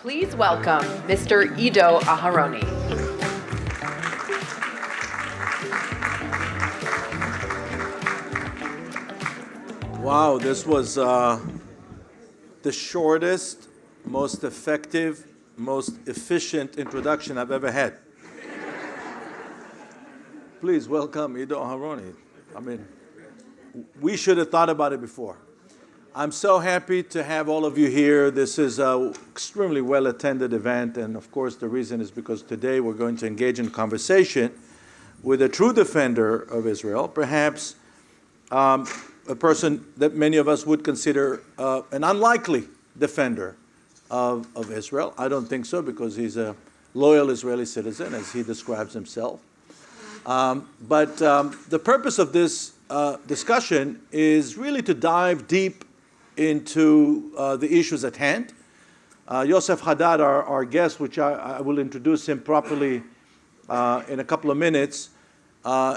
Please welcome Mr. Ido Aharoni. Wow, this was the shortest, most effective, most efficient introduction I've ever had. Please welcome Ido Aharoni. I mean, we should have thought about it before. I'm so happy to have all of you here. This is an extremely well-attended event, and of course the reason is because today we're going to engage in conversation with a true defender of Israel, perhaps a person that many of us would consider an unlikely defender of Israel. I don't think so, because he's a loyal Israeli citizen, as he describes himself. But the purpose of this discussion is really to dive deep into the issues at hand. Yosef Haddad, our guest, which I will introduce him properly in a couple of minutes,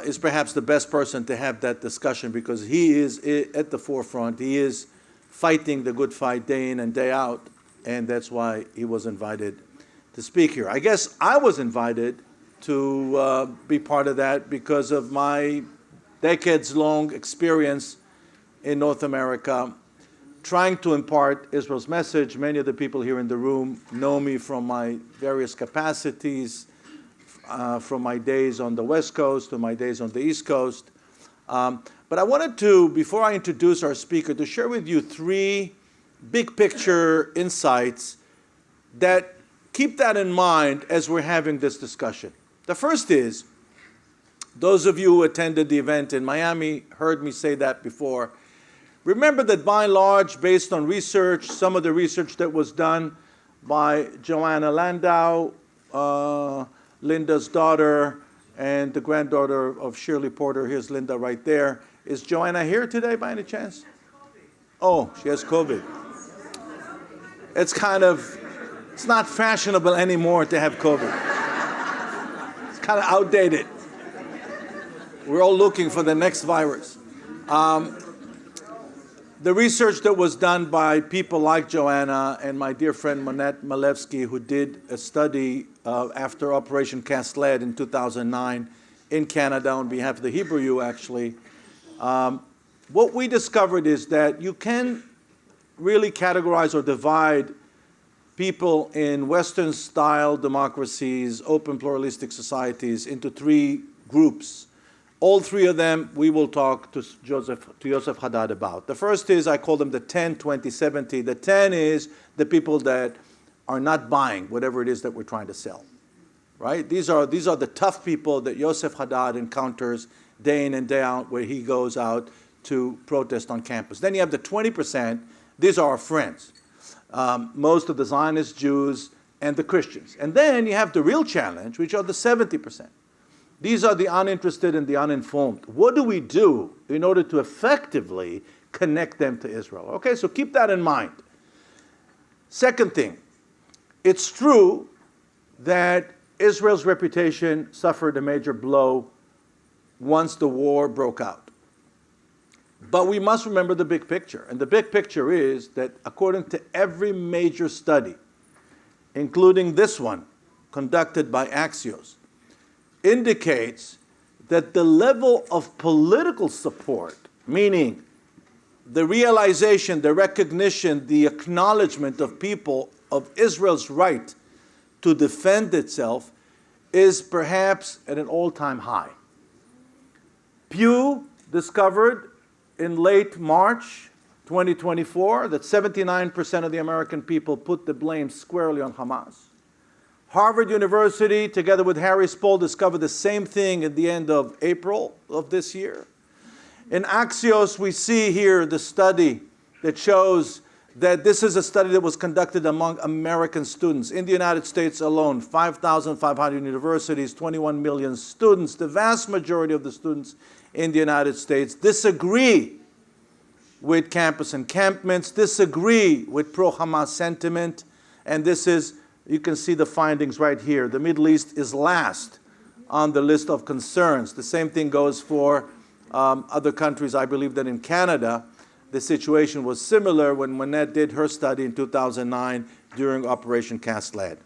is perhaps the best person to have that discussion, because he is at the forefront. He is fighting the good fight day in and day out, and that's why he was invited to speak here. I guess I was invited to be part of that because of my decades-long experience in North America, trying to impart Israel's message. Many of the people here in the room know me from my various capacities, from my days on the West Coast to my days on the East Coast. But I wanted to, before I introduce our speaker, to share with you three big picture insights that keep that in mind as we're having this discussion. The first is, those of you who attended the event in Miami heard me say that before. Remember that by and large, based on research, some of the research that was done by Joanna Landau, Linda's daughter, and the granddaughter of Shirley Porter. Here's Linda right there. Is Joanna here today by any chance? Oh, she has COVID. It's not fashionable anymore to have COVID. It's kind of outdated. We're all looking for the next virus. The research that was done by people like Joanna and my dear friend Monette Malevsky, who did a study after Operation Cast Lead in 2009 in Canada on behalf of the Hebrew U, actually, what we discovered is that you can really categorize or divide people in Western-style democracies, open pluralistic societies, into three groups. All three of them we will talk to Yosef Haddad about. The first is, I call them the 10, 20, 70. The 10 is the people that are not buying whatever it is that we're trying to sell, right? These are the tough people that Yosef Haddad encounters day in and day out, where he goes out to protest on campus. Then you have the 20%. These are our friends, most of the Zionist Jews and the Christians. And then you have the real challenge, which are the 70%. These are the uninterested and the uninformed. What do we do in order to effectively connect them to Israel? Okay, so keep that in mind. Second thing, it's true that Israel's reputation suffered a major blow once the war broke out. But we must remember the big picture. And the big picture is that according to every major study, including this one conducted by Axios, indicates that the level of political support, meaning the realization, the recognition, the acknowledgement of people of Israel's right to defend itself, is perhaps at an all-time high. Pew discovered in late March 2024 that 79% of the American people put the blame squarely on Hamas. Harvard University, together with Harris Poll, discovered the same thing at the end of April of this year. In Axios, we see here the study that shows that this is a study that was conducted among American students. In the United States alone, 5,500 universities, 21 million students. The vast majority of the students in the United States disagree with campus encampments, disagree with pro-Hamas sentiment, and this is, you can see the findings right here. The Middle East is last on the list of concerns. The same thing goes for other countries. I believe that in Canada, the situation was similar when Monette did her study in 2009 during Operation Cast Lead.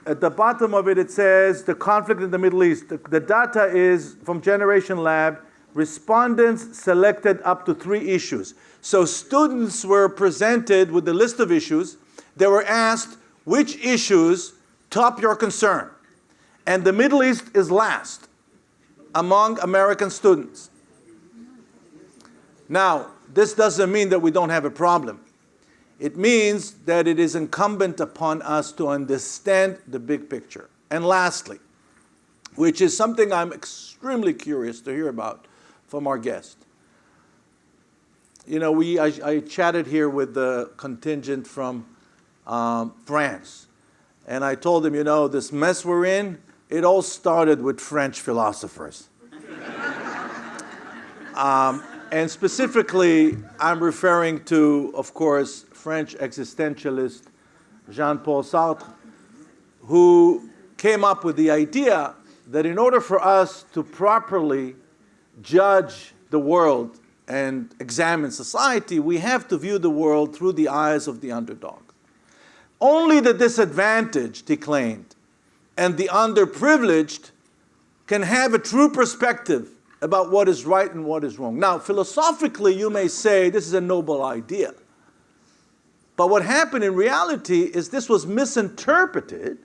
At the bottom of it, it says the conflict in the Middle East. The data is from Generation Lab. Respondents selected up to 3 issues. So students were presented with a list of issues. They were asked, which issues top your concern? And the Middle East is last among American students. Now, this doesn't mean that we don't have a problem. It means that it is incumbent upon us to understand the big picture. And lastly, which is something I'm extremely curious to hear about from our guest. You know, I chatted here with the contingent from France. And I told them, you know, this mess we're in, it all started with French philosophers. And specifically, I'm referring to, of course, French existentialist Jean-Paul Sartre, who came up with the idea that in order for us to properly judge the world and examine society, we have to view the world through the eyes of the underdog. Only the disadvantaged, he claimed, and the underprivileged can have a true perspective about what is right and what is wrong. Now, philosophically, you may say this is a noble idea. But what happened in reality is this was misinterpreted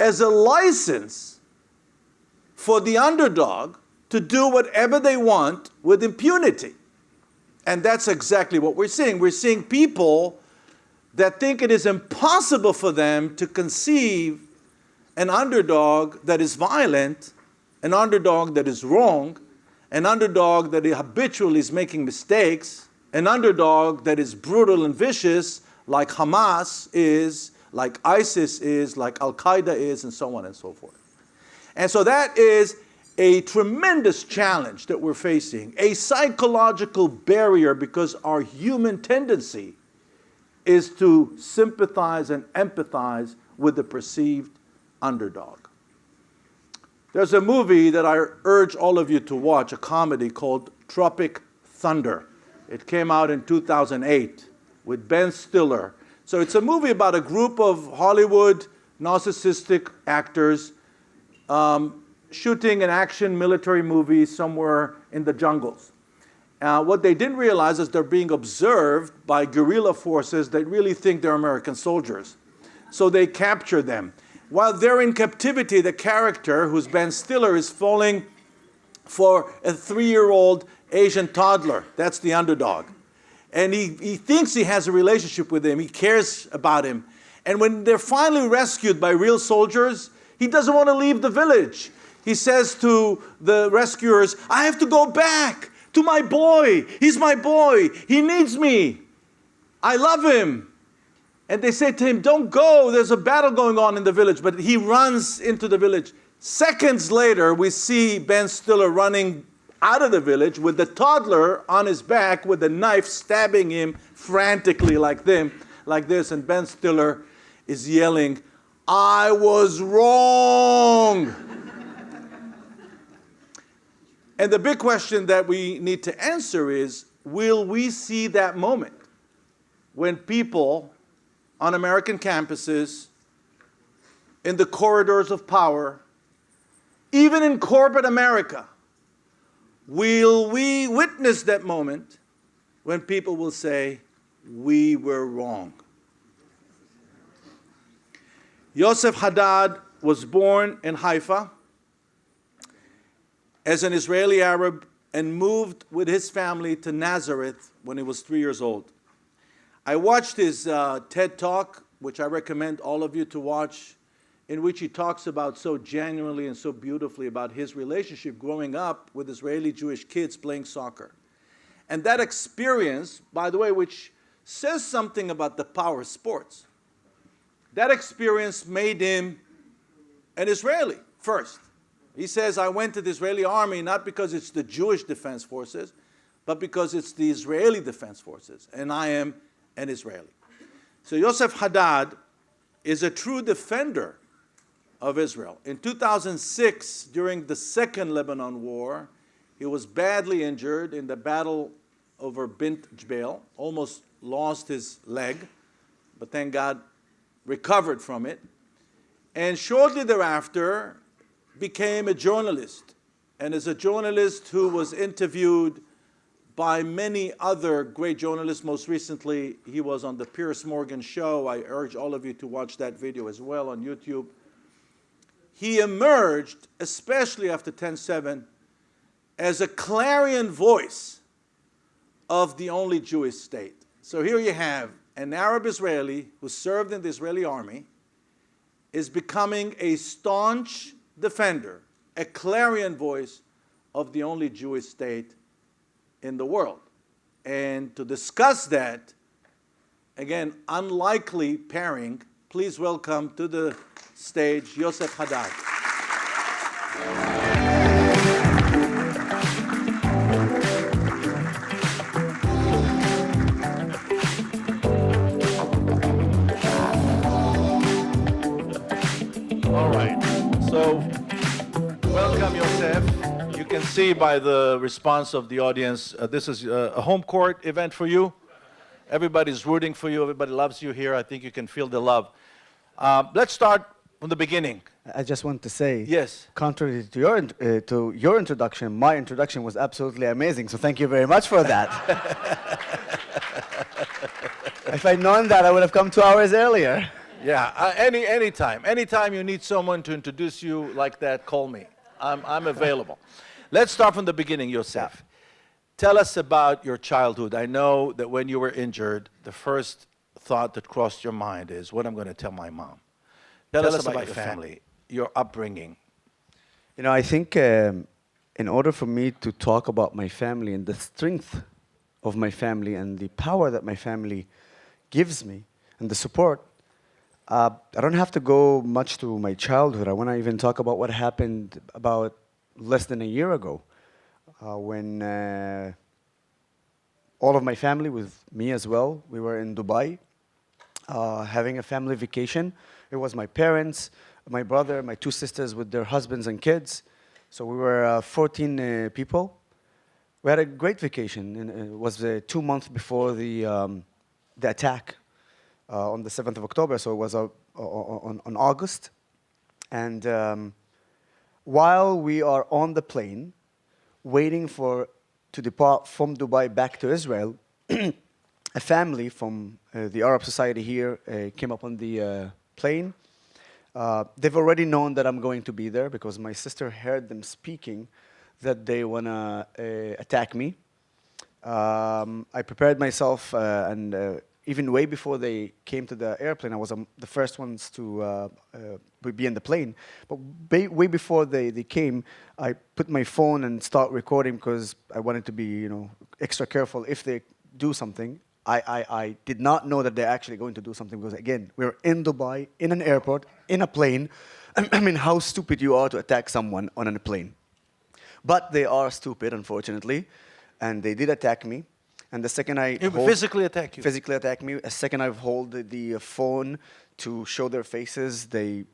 as a license for the underdog to do whatever they want with impunity. And that's exactly what we're seeing. We're seeing people that think it is impossible for them to conceive an underdog that is violent, an underdog that is wrong, an underdog that habitually is making mistakes, an underdog that is brutal and vicious, like Hamas is, like ISIS is, like Al-Qaeda is, and so on and so forth. And so that is a tremendous challenge that we're facing, a psychological barrier, because our human tendency is to sympathize and empathize with the perceived underdog. There's a movie that I urge all of you to watch, a comedy called Tropic Thunder. It came out in 2008 with Ben Stiller. So it's a movie about a group of Hollywood narcissistic actors shooting an action military movie somewhere in the jungles. What they didn't realize is they're being observed by guerrilla forces that really think they're American soldiers. So they capture them. While they're in captivity, the character, who's Ben Stiller, is falling for a 3-year-old Asian toddler. That's the underdog. And he thinks he has a relationship with him. He cares about him. And when they're finally rescued by real soldiers, he doesn't want to leave the village. He says to the rescuers, I have to go back to my boy. He's my boy. He needs me. I love him. And they say to him, don't go. There's a battle going on in the village. But he runs into the village. Seconds later, we see Ben Stiller running out of the village with the toddler on his back with a knife stabbing him frantically like this. And Ben Stiller is yelling, I was wrong. And the big question that we need to answer is, will we see that moment when people on American campuses, in the corridors of power, even in corporate America, will we witness that moment when people will say, we were wrong? Yosef Haddad was born in Haifa as an Israeli Arab and moved with his family to Nazareth when he was 3 years old. I watched his TED Talk, which I recommend all of you to watch, in which he talks about so genuinely and so beautifully about his relationship growing up with Israeli Jewish kids playing soccer. And that experience, by the way, which says something about the power of sports, that experience made him an Israeli first. He says, I went to the Israeli army not because it's the Jewish Defense Forces, but because it's the Israeli Defense Forces, and I am an Israeli. So Yosef Haddad is a true defender of Israel. In 2006, during the Second Lebanon War, He was badly injured in the battle over Bint Jbeil, almost lost his leg, but thank God recovered from it. And shortly thereafter became a journalist. And as a journalist who was interviewed by many other great journalists, most recently he was on the Piers Morgan show. I urge all of you to watch that video as well on YouTube. He emerged, especially after 10/7, as a clarion voice of the only Jewish state. So here you have an Arab Israeli who served in the Israeli army, is becoming a staunch defender, a clarion voice of the only Jewish state in the world. And to discuss that, again, unlikely pairing, please welcome to the stage Yosef Haddad. All right, so welcome, Yosef. You can see by the response of the audience, this is a home court event for you. Everybody's rooting for you. Everybody loves you here. I think you can feel the love. Let's start from the beginning. I just want to say, Yes. contrary to your introduction, my introduction was absolutely amazing. So thank you very much for that. If I'd known that, I would have come 2 hours earlier. Yeah, anytime you need someone to introduce you like that, call me. I'm available. Let's start from the beginning, Yosef. Tell us about your childhood. I know that when you were injured, the first thought that crossed your mind is, what I'm going to tell my mom. Tell us about your family, your upbringing. You know, I think in order for me to talk about my family and the strength of my family and the power that my family gives me and the support, I don't have to go much to my childhood. I want to even talk about what happened about less than a year ago when all of my family, with me as well, we were in Dubai having a family vacation. It was my parents, my brother, my 2 sisters with their husbands and kids. So we were 14 people. We had a great vacation. And it was 2 months before the attack on the 7th of October. So it was on August. And while we are on the plane, waiting to depart from Dubai back to Israel, a family from the Arab society here came up on the plane. They've already known that I'm going to be there because my sister heard them speaking that they want to attack me. I prepared myself, and even way before they came to the airplane, I was the first ones to be in the plane. But way before they came, I put my phone and start recording because I wanted to be, extra careful if they do something. I did not know that they're actually going to do something because, again, we were in Dubai, in an airport, in a plane. I mean, how stupid you are to attack someone on a plane. But they are stupid, unfortunately, and they did attack me. And the second Physically attack you? Physically attack me. The second I hold the phone to show their faces, they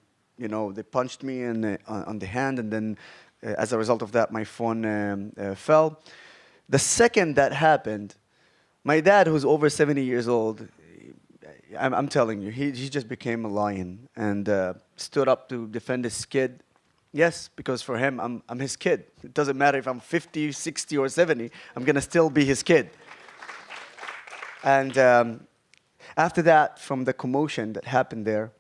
punched me on the hand, and then as a result of that, my phone fell. The second that happened, my dad, who's over 70 years old, I'm telling you, he just became a lion and stood up to defend his kid. Yes, because for him, I'm his kid. It doesn't matter if I'm 50, 60, or 70, I'm going to still be his kid. And after that, from the commotion that happened there,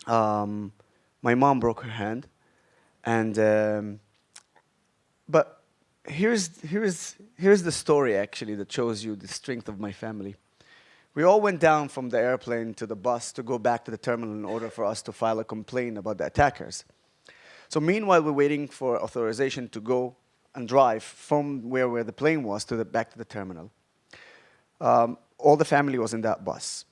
my mom broke her hand. And but here's the story, actually, that shows you the strength of my family. We all went down from the airplane to the bus to go back to the terminal in order for us to file a complaint about the attackers. So meanwhile, we're waiting for authorization to go and drive from where the plane was back to the terminal. All the family was in that bus.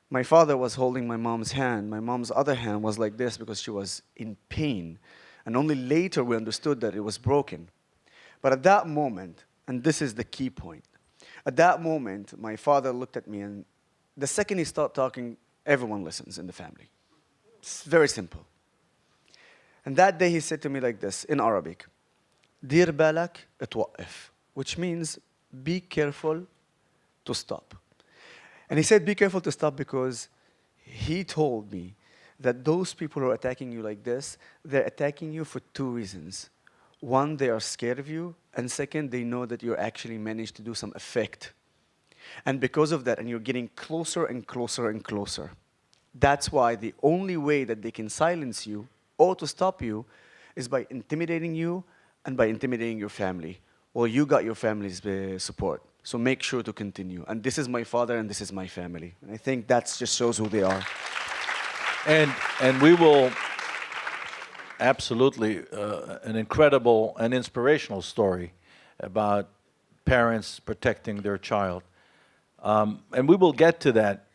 My father was holding my mom's hand. My mom's other hand was like this because she was in pain. And only later we understood that it was broken. But at that moment, and this is the key point, at that moment, my father looked at me, and the second he started talking, everyone listens in the family. It's very simple. And that day he said to me like this, in Arabic, دير بالك اتوقف, which means be careful to stop. And he said, be careful to stop because he told me that those people who are attacking you like this, they're attacking you for two reasons. One, they are scared of you, and second, they know that you're actually managed to do some effect. And because of that, and you're getting closer and closer and closer. That's why the only way that they can silence you or to stop you is by intimidating you and by intimidating your family. Well, you got your family's support, so make sure to continue. And this is my father and this is my family. And I think that just shows who they are. And we will absolutely an incredible and inspirational story about parents protecting their child. And we will get to that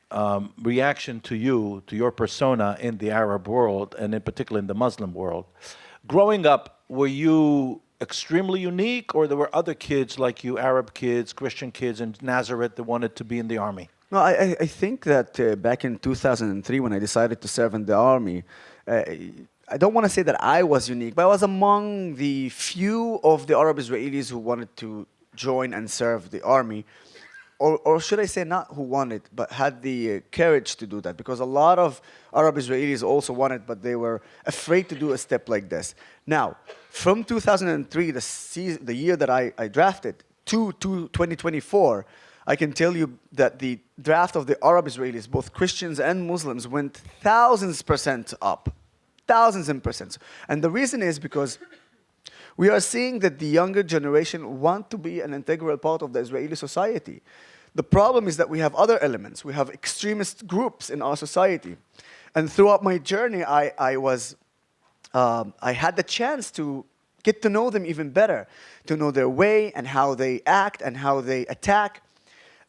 reaction to you, to your persona in the Arab world, and in particular in the Muslim world. Growing up, were you extremely unique, or there were other kids like you, Arab kids, Christian kids in Nazareth that wanted to be in the army? No, I think that back in 2003 when I decided to serve in the army, I don't want to say that I was unique, but I was among the few of the Arab Israelis who wanted to join and serve the army. Or should I say not who wanted, but had the courage to do that. Because a lot of Arab Israelis also wanted, but they were afraid to do a step like this. Now, from 2003, the year that I drafted, to 2024, I can tell you that the draft of the Arab Israelis, both Christians and Muslims, went 1000% up. 1000%. And the reason is because we are seeing that the younger generation want to be an integral part of the Israeli society. The problem is that we have other elements. We have extremist groups in our society. And throughout my journey, I had the chance to get to know them even better, to know their way and how they act and how they attack.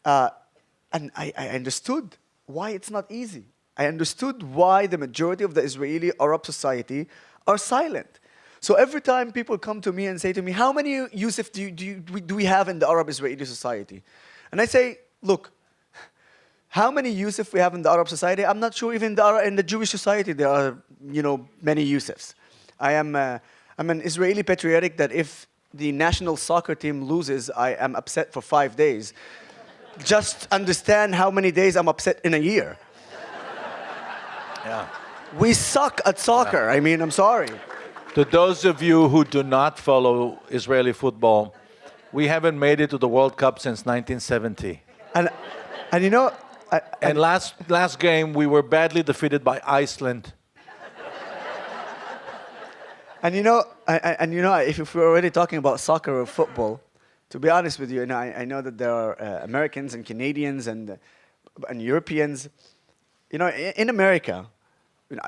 And I understood why it's not easy. I understood why the majority of the Israeli Arab society are silent. So every time people come to me and say to me, how many Yusuf do we have in the Arab Israeli society? And I say, look, how many Yusuf we have in the Arab society? I'm not sure even in the Jewish society there are, many Yusufs. I'm an Israeli patriotic that if the national soccer team loses, I am upset for 5 days. Just understand how many days I'm upset in a year. Yeah. We suck at soccer. Yeah. I mean, I'm sorry. To those of you who do not follow Israeli football, we haven't made it to the World Cup since 1970. And last game, we were badly defeated by Iceland. And if we're already talking about soccer or football, to be honest with you, I know that there are Americans and Canadians and Europeans. In America,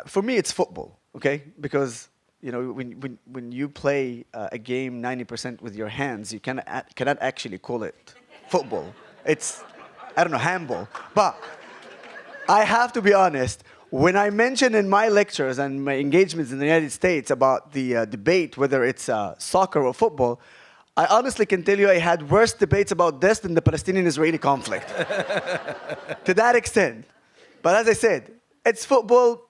for me, it's football, okay? Because when you play a game 90% with your hands, you cannot actually call it football. It's, handball. But I have to be honest, when I mention in my lectures and my engagements in the United States about the debate, whether it's soccer or football, I honestly can tell you I had worse debates about this than the Palestinian-Israeli conflict. To that extent. But as I said, it's football.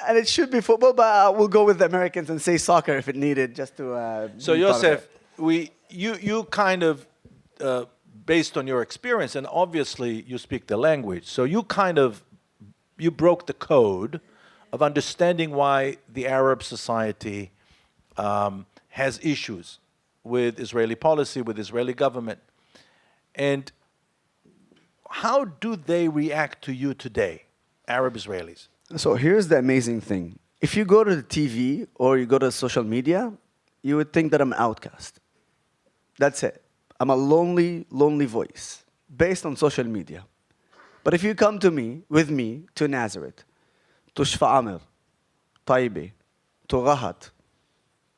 And it should be football, but we'll go with the Americans and say soccer if it needed, just to. So Yosef, you kind of, based on your experience, and obviously you speak the language, so you broke the code of understanding why the Arab society has issues with Israeli policy, with Israeli government, and how do they react to you today, Arab Israelis? So here's the amazing thing. If you go to the TV or you go to social media, you would think that I'm an outcast. That's it. I'm a lonely, lonely voice based on social media. But if you come with me to Nazareth, to Shfa'amir, Taibe, to Rahat,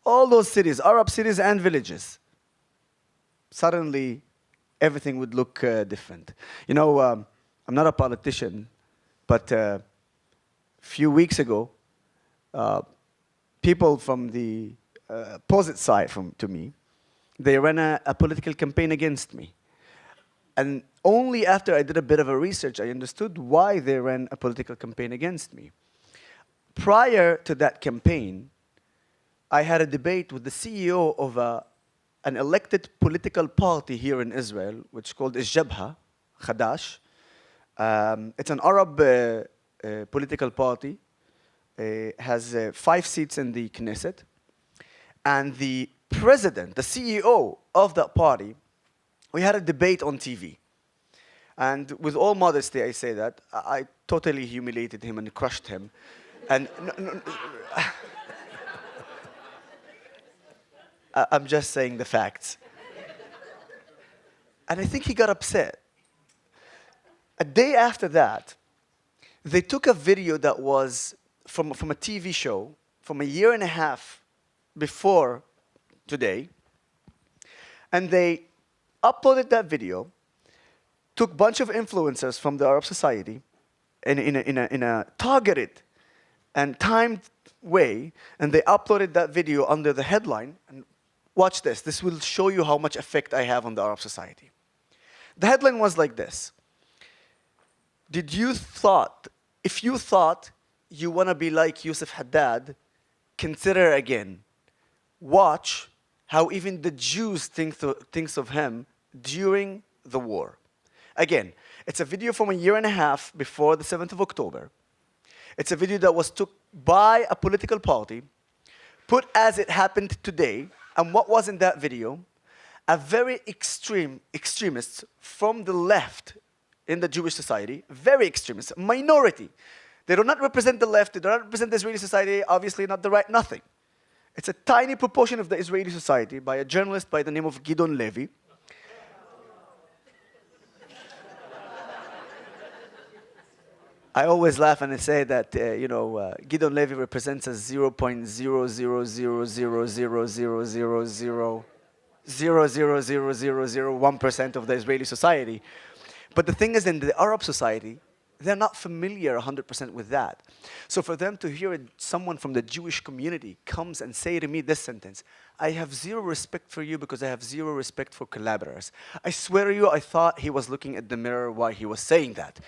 all those cities, Arab cities and villages, suddenly everything would look different. I'm not a politician, but few weeks ago, people from the opposite side to me, they ran a political campaign against me. And only after I did a bit of a research, I understood why they ran a political campaign against me. Prior to that campaign, I had a debate with the CEO of a an elected political party here in Israel, which is called Jabha, Khadash. It's an Arab political party. Has 5 seats in the Knesset. And the president, the CEO of that party, we had a debate on TV. And with all modesty, I say that, I totally humiliated him and crushed him. And I'm just saying the facts. And I think he got upset. A day after that, they took a video that was from a TV show from a year and a half before today, and they uploaded that video, took a bunch of influencers from the Arab society in a targeted and timed way, and they uploaded that video under the headline, and watch this. This will show you how much effect I have on the Arab society. The headline was like this. If you thought you want to be like Yusuf Haddad, consider again. Watch how even the Jews thinks of him during the war. Again, it's a video from a year and a half before the 7th of October. It's a video that was took by a political party, put as it happened today. And what was in that video? A very extremists from the left in the Jewish society, very extremist, minority. They do not represent the left, they do not represent the Israeli society, obviously not the right, nothing. It's a tiny proportion of the Israeli society by a journalist by the name of Gideon Levy. I always laugh and I say that, Gideon Levy represents a 0.00000000000000001% of the Israeli society. But the thing is, in the Arab society, they're not familiar 100% with that. So for them to hear someone from the Jewish community comes and say to me this sentence, I have zero respect for you because I have zero respect for collaborators. I swear to you, I thought he was looking at the mirror while he was saying that.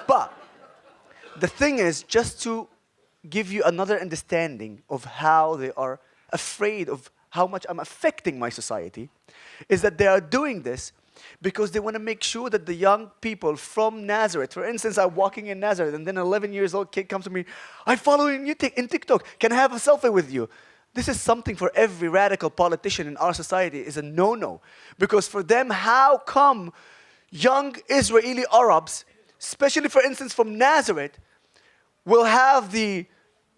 But the thing is, just to give you another understanding of how they are afraid of how much I'm affecting my society, is that they are doing this because they want to make sure that the young people from Nazareth, for instance, I'm walking in Nazareth and then an 11 years old kid comes to me, I follow you in TikTok, can I have a selfie with you? This is something for every radical politician in our society is a no-no. Because for them, how come young Israeli Arabs, especially for instance from Nazareth, will have the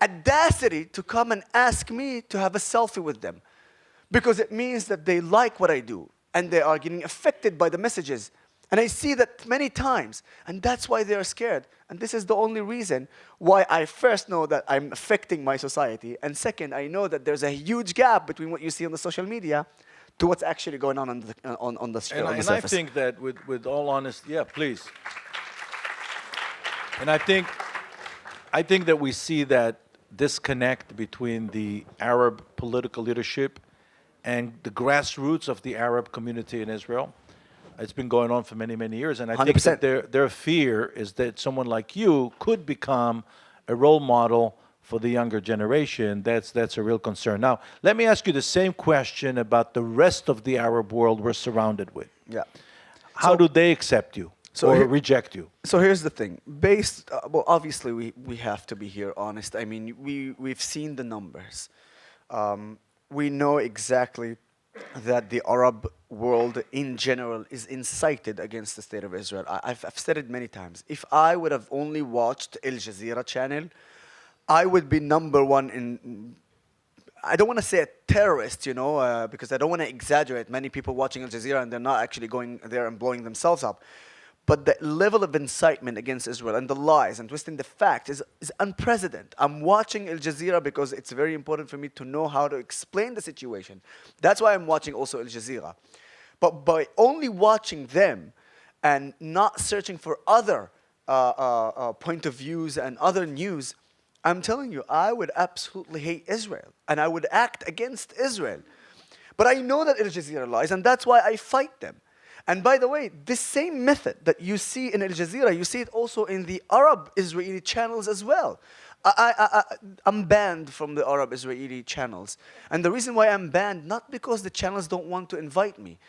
audacity to come and ask me to have a selfie with them? Because it means that they like what I do. And they are getting affected by the messages. And I see that many times. And that's why they are scared. And this is the only reason why I first know that I'm affecting my society. And second, I know that there's a huge gap between what you see on the social media to what's actually going on the surface. I think that with all honesty, yeah, please. And I think that we see that disconnect between the Arab political leadership and the grassroots of the Arab community in Israel. It's been going on for many, many years. And I 100%. think that their fear is that someone like you could become a role model for the younger generation. That's a real concern. Now, let me ask you the same question about the rest of the Arab world we're surrounded with. Yeah. How do they accept you or reject you? So here's the thing. Obviously, we have to be here honest. I mean, we've seen the numbers. We know exactly that the Arab world in general is incited against the state of Israel. I've said it many times. If I would have only watched Al Jazeera channel, I would be number one in, I don't want to say a terrorist, because I don't want to exaggerate. Many people watching Al Jazeera and they're not actually going there and blowing themselves up. But the level of incitement against Israel and the lies and twisting the facts is unprecedented. I'm watching Al Jazeera because it's very important for me to know how to explain the situation. That's why I'm watching also Al Jazeera. But by only watching them and not searching for other point of views and other news, I'm telling you, I would absolutely hate Israel. And I would act against Israel. But I know that Al Jazeera lies, and that's why I fight them. And by the way, this same method that you see in Al Jazeera, you see it also in the Arab Israeli channels as well. I'm banned from the Arab-Israeli channels. And the reason why I'm banned, not because the channels don't want to invite me.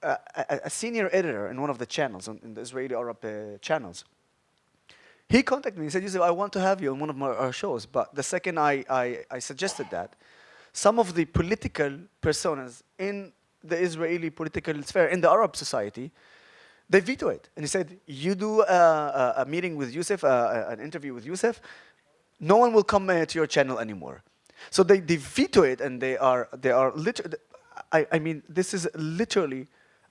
A senior editor in one of the channels, in the Israeli Arab channels, he contacted me and said, Yusuf, I want to have you on one of our shows. But the second I suggested that, some of the political personas in the Israeli political sphere, in the Arab society, they veto it. And he said, you do a meeting with Yusuf, an interview with Yusuf, no one will come to your channel anymore. So they veto it, and they are literally, I mean, this is literally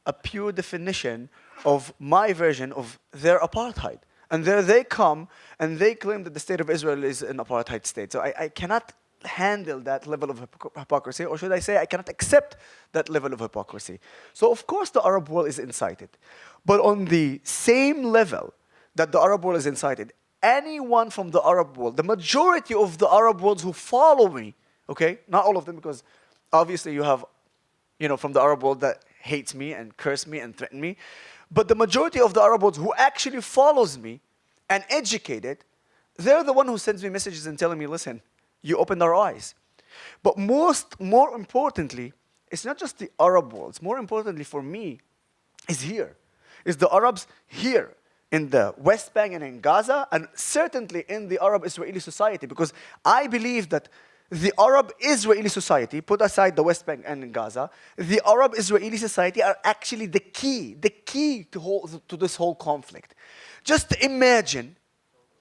a pure definition of my version of their apartheid. And there they come, and they claim that the state of Israel is an apartheid state. So I cannot handle that level of hypocrisy, or should I say, I cannot accept that level of hypocrisy. So of course the Arab world is incited. But on the same level that the Arab world is incited, anyone from the Arab world, the majority of the Arab worlds who follow me, okay, not all of them, because obviously you have, from the Arab world that hates me and curse me and threaten me, but the majority of the Arab world who actually follows me and educated, they're the one who sends me messages and telling me, listen, you opened our eyes. But more importantly, it's not just the Arab world. More importantly for me, is here. Is the Arabs here in the West Bank and in Gaza, and certainly in the Arab-Israeli society, because I believe that the Arab-Israeli society, put aside the West Bank and in Gaza, the Arab-Israeli society are actually the key to this whole conflict. Just imagine,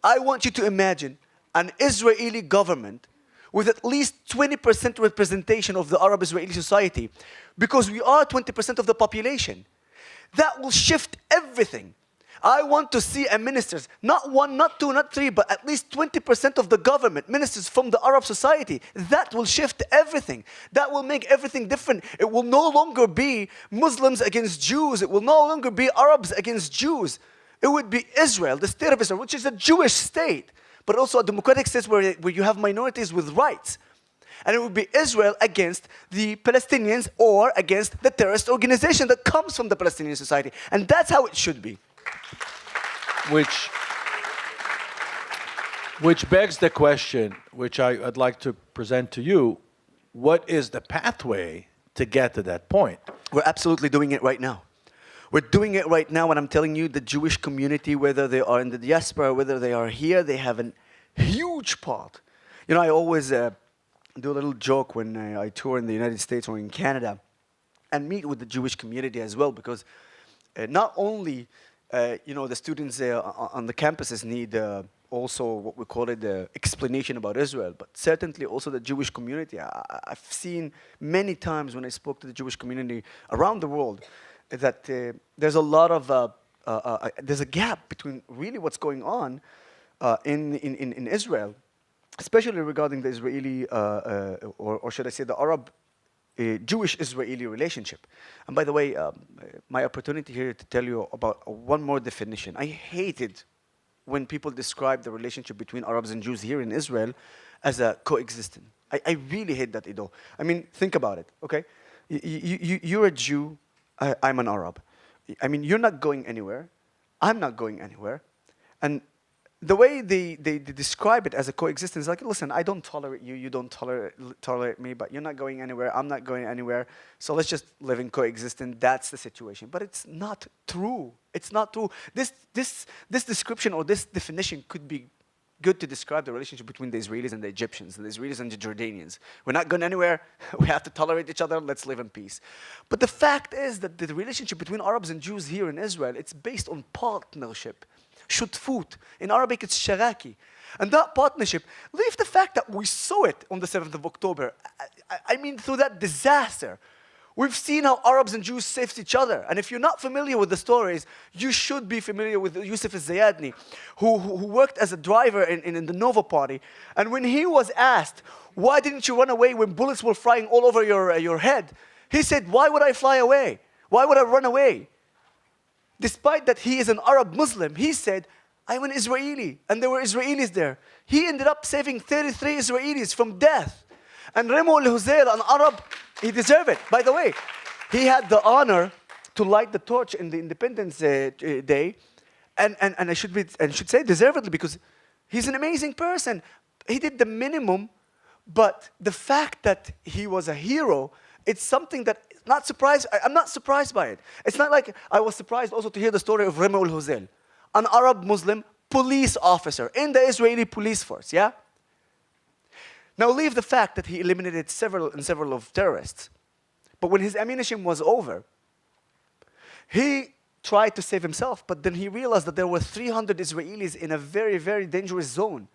I want you to imagine an Israeli government with at least 20% representation of the Arab-Israeli society, because we are 20% of the population. That will shift everything. I want to see ministers, not one, not two, not three, but at least 20% of the government, ministers from the Arab society. That will shift everything. That will make everything different. It will no longer be Muslims against Jews. It will no longer be Arabs against Jews. It would be Israel, the state of Israel, which is a Jewish state, but also a democratic state where you have minorities with rights. And it would be Israel against the Palestinians or against the terrorist organization that comes from the Palestinian society. And that's how it should be. Which begs the question, which I'd like to present to you, what is the pathway to get to that point? We're absolutely doing it right now. We're doing it right now, and I'm telling you, the Jewish community, whether they are in the diaspora, whether they are here, they have a huge part. I always do a little joke when I tour in the United States or in Canada and meet with the Jewish community as well, because not only the students on the campuses need also what we call it the explanation about Israel, but certainly also the Jewish community. I've seen many times when I spoke to the Jewish community around the world that there's a lot of there's a gap between really what's going on in Israel, especially regarding the Israeli or should I say the Arab Jewish-Israeli relationship. And by the way, my opportunity here to tell you about one more definition. I hated when people describe the relationship between Arabs and Jews here in Israel as a coexistent. I really hate that, Ido. I mean, think about it, okay? You're a Jew, I'm an Arab. I mean, you're not going anywhere, I'm not going anywhere. And the way they describe it as a coexistence, like, listen, I don't tolerate you, you don't tolerate me, but you're not going anywhere, I'm not going anywhere, so let's just live in coexistence. That's the situation. But it's not true. It's not true. This description or this definition could be good to describe the relationship between the Israelis and the Egyptians, the Israelis and the Jordanians. We're not going anywhere, we have to tolerate each other, let's live in peace. But the fact is that the relationship between Arabs and Jews here in Israel, it's based on partnership. Shutfut. In Arabic, it's sharaki. And that partnership, leave the fact that we saw it on the 7th of October. I mean, through that disaster, we've seen how Arabs and Jews saved each other. And if you're not familiar with the stories, you should be familiar with Yusuf al-Zayadni, who worked as a driver in the Nova Party. And when he was asked, why didn't you run away when bullets were flying all over your head? He said, why would I fly away? Why would I run away? Despite that he is an Arab Muslim, he said, I'm an Israeli, and there were Israelis there. He ended up saving 33 Israelis from death. And Remo al-Huzayl, an Arab, he deserved it. By the way, he had the honor to light the torch in the Independence Day, and I should say deservedly, because he's an amazing person. he did the minimum, but the fact that he was a hero, it's something that not surprised. I'm not surprised by it. It's not like I was surprised also to hear the story of Remy al-Hozel, an Arab Muslim police officer in the Israeli police force, yeah? Now leave the fact that he eliminated several of terrorists. But when his ammunition was over, he tried to save himself, but then he realized that there were 300 Israelis in a very, very dangerous zone.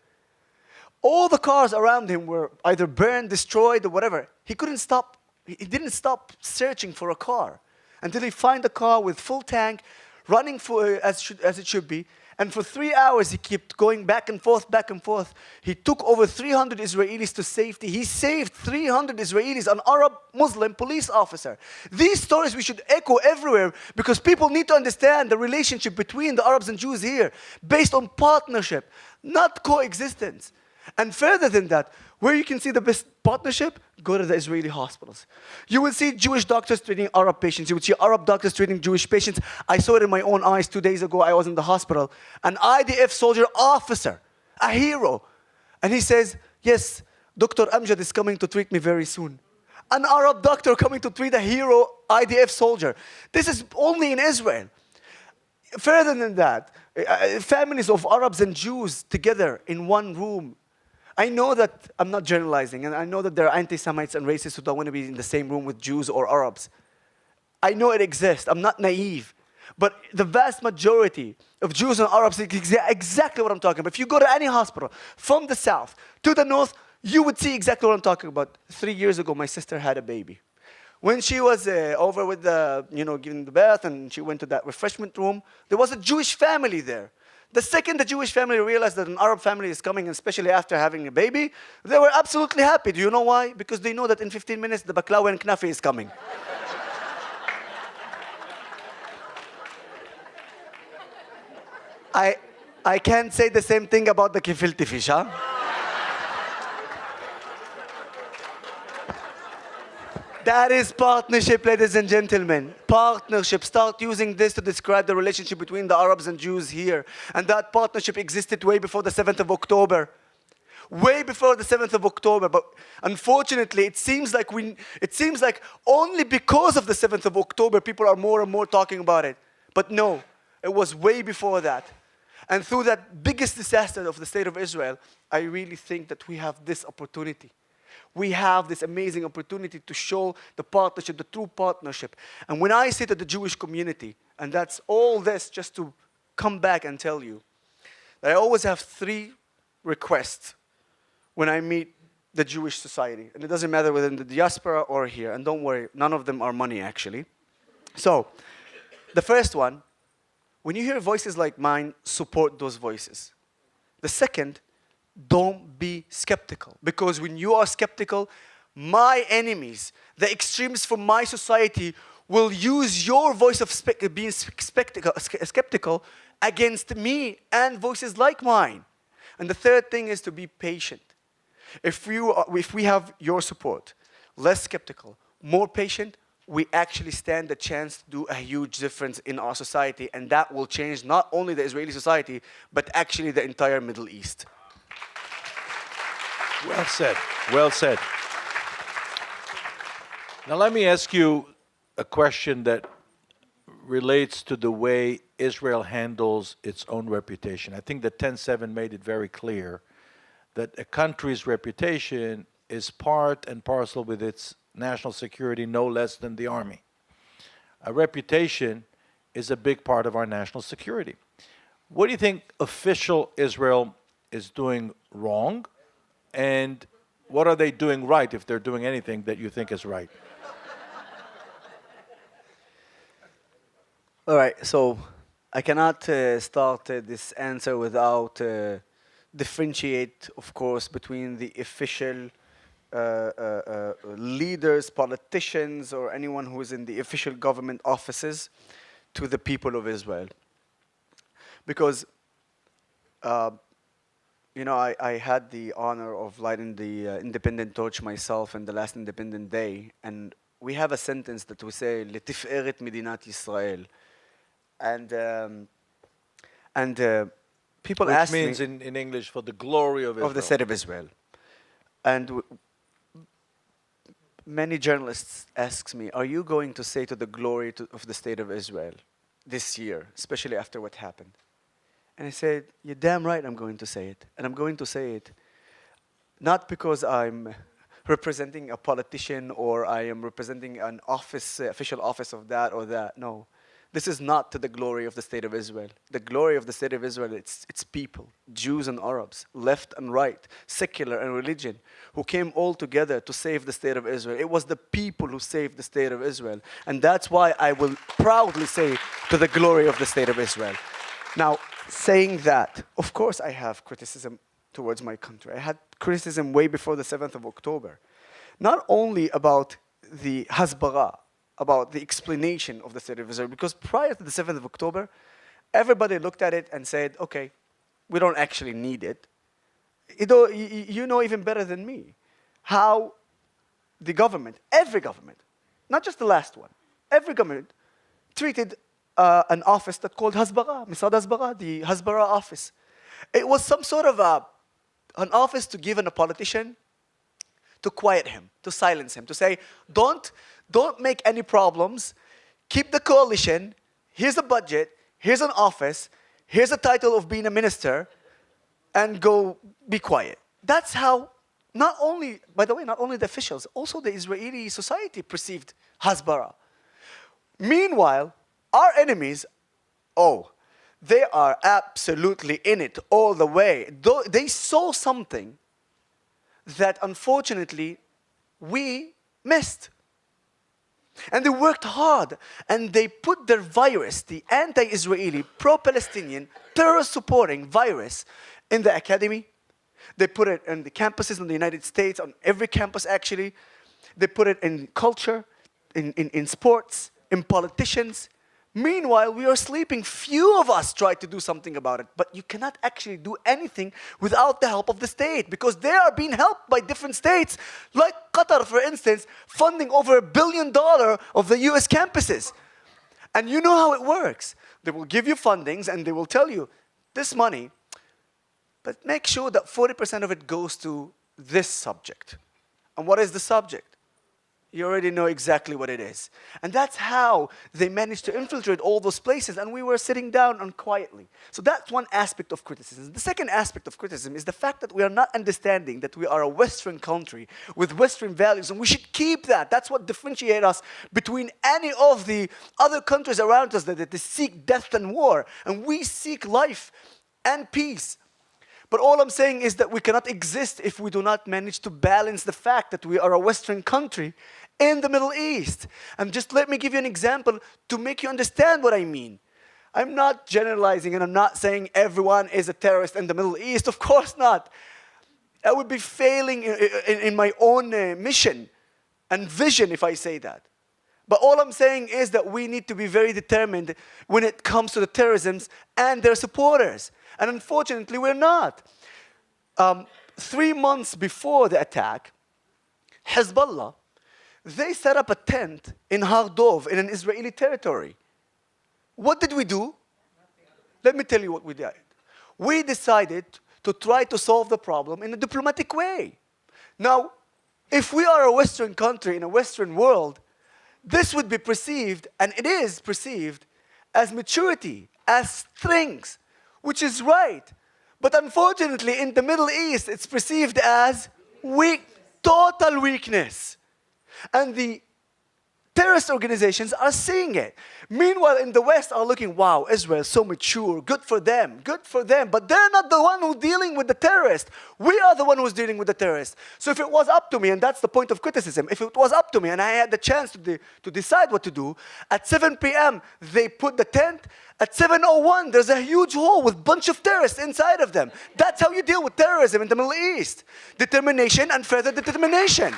All the cars around him were either burned, destroyed, or whatever. He couldn't stop. He didn't stop searching for a car until he found a car with full tank, running as it should be. And for 3 hours, he kept going back and forth, back and forth. He took over 300 Israelis to safety. He saved 300 Israelis, an Arab Muslim police officer. These stories we should echo everywhere because people need to understand the relationship between the Arabs and Jews here, based on partnership, not coexistence. And further than that, where you can see the best partnership, go to the Israeli hospitals. You will see Jewish doctors treating Arab patients. You will see Arab doctors treating Jewish patients. I saw it in my own eyes 2 days ago. I was in the hospital. An IDF soldier officer, a hero. And he says, yes, Dr. Amjad is coming to treat me very soon. An Arab doctor coming to treat a hero IDF soldier. This is only in Israel. Further than that, families of Arabs and Jews together in one room. I know that I'm not generalizing, and I know that there are anti-Semites and racists who don't want to be in the same room with Jews or Arabs. I know it exists. I'm not naive. But the vast majority of Jews and Arabs is exactly what I'm talking about. If you go to any hospital, from the south to the north, you would see exactly what I'm talking about. 3 years ago, my sister had a baby. When she was over with giving the birth, and she went to that refreshment room, there was a Jewish family there. The second the Jewish family realized that an Arab family is coming, especially after having a baby, they were absolutely happy. Do you know why? Because they know that in 15 minutes, the baklawa and knafi is coming. I can't say the same thing about the gefilte fish, huh? That is partnership, ladies and gentlemen. Partnership. Start using this to describe the relationship between the Arabs and Jews here. And that partnership existed way before the 7th of October. Way before the 7th of October. But unfortunately, it seems like only because of the 7th of October, people are more and more talking about it. But no, it was way before that. And through that biggest disaster of the state of Israel, I really think that we have this opportunity. We have this amazing opportunity to show the partnership, the true partnership. And when I say to the Jewish community, and that's all this just to come back and tell you, that I always have 3 requests when I meet the Jewish society. And it doesn't matter whether in the diaspora or here. And don't worry, none of them are money, actually. So, the first one, when you hear voices like mine, support those voices. The second, don't be skeptical. Because when you are skeptical, my enemies, the extremists from my society, will use your voice of being skeptical against me and voices like mine. And the third thing is to be patient. If we have your support, less skeptical, more patient, we actually stand a chance to do a huge difference in our society. And that will change not only the Israeli society, but actually the entire Middle East. Well said. Well said. Now let me ask you a question that relates to the way Israel handles its own reputation. I think that 10/7 made it very clear that a country's reputation is part and parcel with its national security, no less than the army. A reputation is a big part of our national security. What do you think official Israel is doing wrong? And what are they doing right, if they're doing anything that you think is right? All right, so I cannot start this answer without differentiate, of course, between the official leaders, politicians, or anyone who is in the official government offices to the people of Israel. Because I had the honor of lighting the independent torch myself in the last Independent Day, and we have a sentence that we say, "Letiferet Medinat Yisrael," and people Which ask means me in English for the glory of Israel. of the state of Israel. And many journalists ask me, are you going to say to the glory of the state of Israel this year, especially after what happened? And I said, you're damn right I'm going to say it. And I'm going to say it not because I'm representing a politician or I am representing an office, official office of that or that. No. This is not to the glory of the state of Israel. The glory of the state of Israel, it's people, Jews and Arabs, left and right, secular and religion, who came all together to save the state of Israel. It was the people who saved the state of Israel. And that's why I will proudly say to the glory of the state of Israel. Now, saying that, of course I have criticism towards my country. I had criticism way before the 7th of October. Not only about the Hasbara, about the explanation of the state of Israel, because prior to the 7th of October, everybody looked at it and said, okay, we don't actually need it. You know even better than me how the government, every government, not just the last one, every government treated an office that called Hasbara, Misad Hasbara, the Hasbara office. It was some sort of an office to give a politician to quiet him, to silence him, to say, don't make any problems, keep the coalition, here's a budget, here's an office, here's a title of being a minister, and go be quiet. That's how, not only, by the way, not only the officials, also the Israeli society perceived Hasbara. Meanwhile, our enemies, they are absolutely in it all the way. They saw something that unfortunately we missed. And they worked hard, and they put their virus, the anti-Israeli, pro-Palestinian, terror-supporting virus in the academy. They put it in the campuses in the United States, on every campus actually. They put it in culture, in sports, in politicians. Meanwhile, we are sleeping. Few of us try to do something about it. But you cannot actually do anything without the help of the state, because they are being helped by different states, like Qatar, for instance, funding over $1 billion of the US campuses. And you know how it works. They will give you fundings and they will tell you, this money, but make sure that 40% of it goes to this subject. And what is the subject? You already know exactly what it is. And that's how they managed to infiltrate all those places, and we were sitting down and quietly. So that's one aspect of criticism. The second aspect of criticism is the fact that we are not understanding that we are a Western country with Western values, and we should keep that. That's what differentiates us between any of the other countries around us that they seek death and war, and we seek life and peace. But all I'm saying is that we cannot exist if we do not manage to balance the fact that we are a Western country in the Middle East. And just let me give you an example to make you understand what I mean. I'm not generalizing, and I'm not saying everyone is a terrorist in the Middle East. Of course not. I would be failing in my own mission and vision if I say that. But all I'm saying is that we need to be very determined when it comes to the terrorisms and their supporters. And unfortunately, we're not. 3 months before the attack, Hezbollah, they set up a tent in Har Dov, in an Israeli territory. What did we do? Let me tell you what we did. We decided to try to solve the problem in a diplomatic way. Now, if we are a Western country in a Western world, this would be perceived, and it is perceived, as maturity, as strength, which is right. But unfortunately, in the Middle East, it's perceived as total weakness. And the terrorist organizations are seeing it. Meanwhile, in the West are looking, wow, Israel is so mature, good for them. But they're not the one who's dealing with the terrorists. We are the one who's dealing with the terrorists. So if it was up to me, and that's the point of criticism, if it was up to me and I had the chance to decide what to do, at 7 p.m. they put the tent. At 7:01, there's a huge hole with a bunch of terrorists inside of them. That's how you deal with terrorism in the Middle East. Determination and further determination.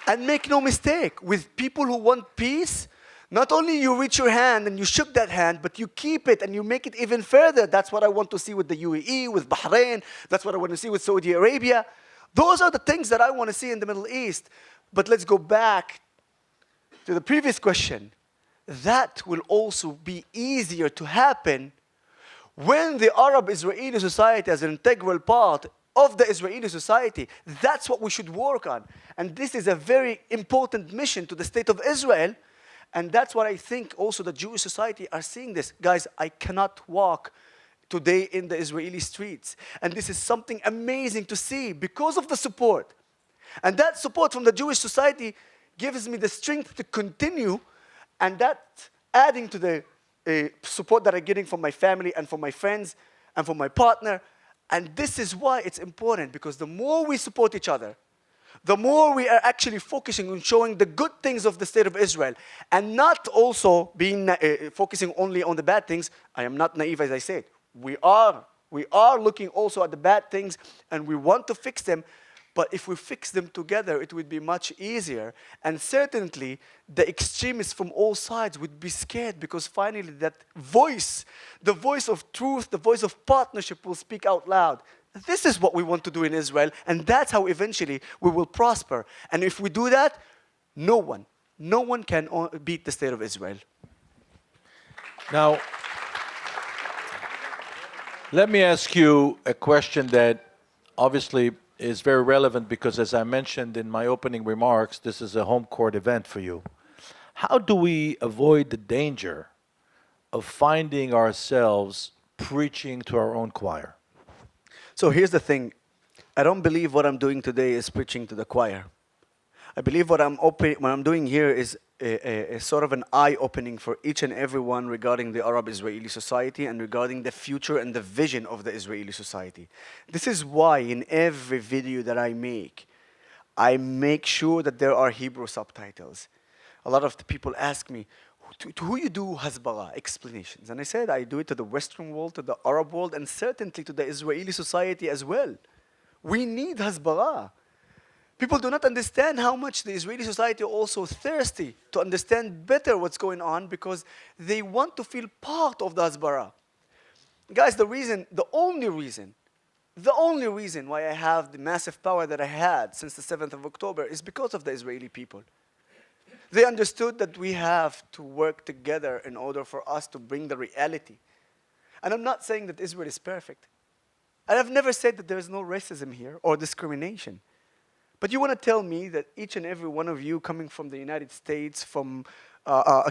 And make no mistake, with people who want peace, not only you reach your hand and you shook that hand, but you keep it and you make it even further. That's what I want to see with the UAE, with Bahrain. That's what I want to see with Saudi Arabia. Those are the things that I want to see in the Middle East. But let's go back to the previous question. that will also be easier to happen when the Arab-Israeli society as an integral part of the Israeli society. That's what we should work on. And this is a very important mission to the state of Israel. And that's what I think also the Jewish society are seeing this. Guys, I cannot walk today in the Israeli streets. And this is something amazing to see because of the support. And that support from the Jewish society gives me the strength to continue, and that adding to the support that I'm getting from my family and from my friends and from my partner. And this is why it's important, because the more we support each other, the more we are actually focusing on showing the good things of the state of Israel and not also being focusing only on the bad things. I am not naive, as I said. We are looking also at the bad things and we want to fix them. But if we fix them together, it would be much easier. And certainly, the extremists from all sides would be scared, because finally that voice, the voice of truth, the voice of partnership will speak out loud. This is what we want to do in Israel, and that's how eventually we will prosper. And if we do that, no one can beat the state of Israel. Now, let me ask you a question that obviously is very relevant, because as I mentioned in my opening remarks, this is a home court event for you. How do we avoid the danger of finding ourselves preaching to our own choir? So here's the thing. I don't believe what I'm doing today is preaching to the choir. I believe what I'm doing here is a sort of an eye-opening for each and every one regarding the Arab-Israeli society and regarding the future and the vision of the Israeli society. This is why in every video that I make sure that there are Hebrew subtitles. A lot of the people ask me, to who you do Hasbara explanations? And I said, I do it to the Western world, to the Arab world, and certainly to the Israeli society as well. We need Hasbara. People do not understand how much the Israeli society are also thirsty to understand better what's going on, because they want to feel part of the Hasbara. Guys, the only reason why I have the massive power that I had since the 7th of October is because of the Israeli people. They understood that we have to work together in order for us to bring the reality. And I'm not saying that Israel is perfect. And I've never said that there is no racism here or discrimination. But you want to tell me that each and every one of you coming from the United States, from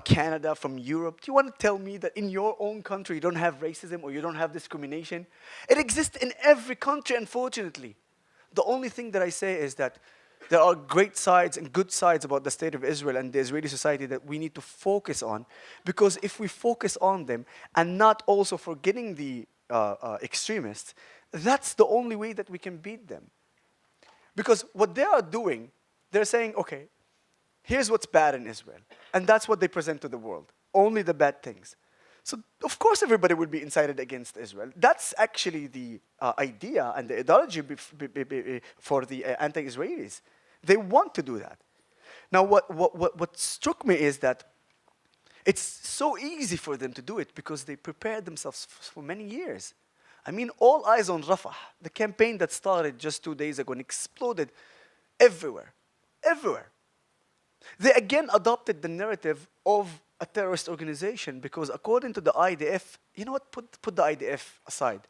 Canada, from Europe, do you want to tell me that in your own country you don't have racism or you don't have discrimination? It exists in every country, unfortunately. The only thing that I say is that there are great sides and good sides about the state of Israel and the Israeli society that we need to focus on, because if we focus on them and not also forgetting the extremists, that's the only way that we can beat them. Because what they are doing, they're saying, okay, here's what's bad in Israel. And that's what they present to the world, only the bad things. So, of course, everybody would be incited against Israel. That's actually the idea and the ideology for the anti-Israelis. They want to do that. Now, what struck me is that it's so easy for them to do it because they prepared themselves for many years. I mean, all eyes on Rafah, the campaign that started just 2 days ago and exploded everywhere. Everywhere. They again adopted the narrative of a terrorist organization, because according to the IDF, you know what, put the IDF aside.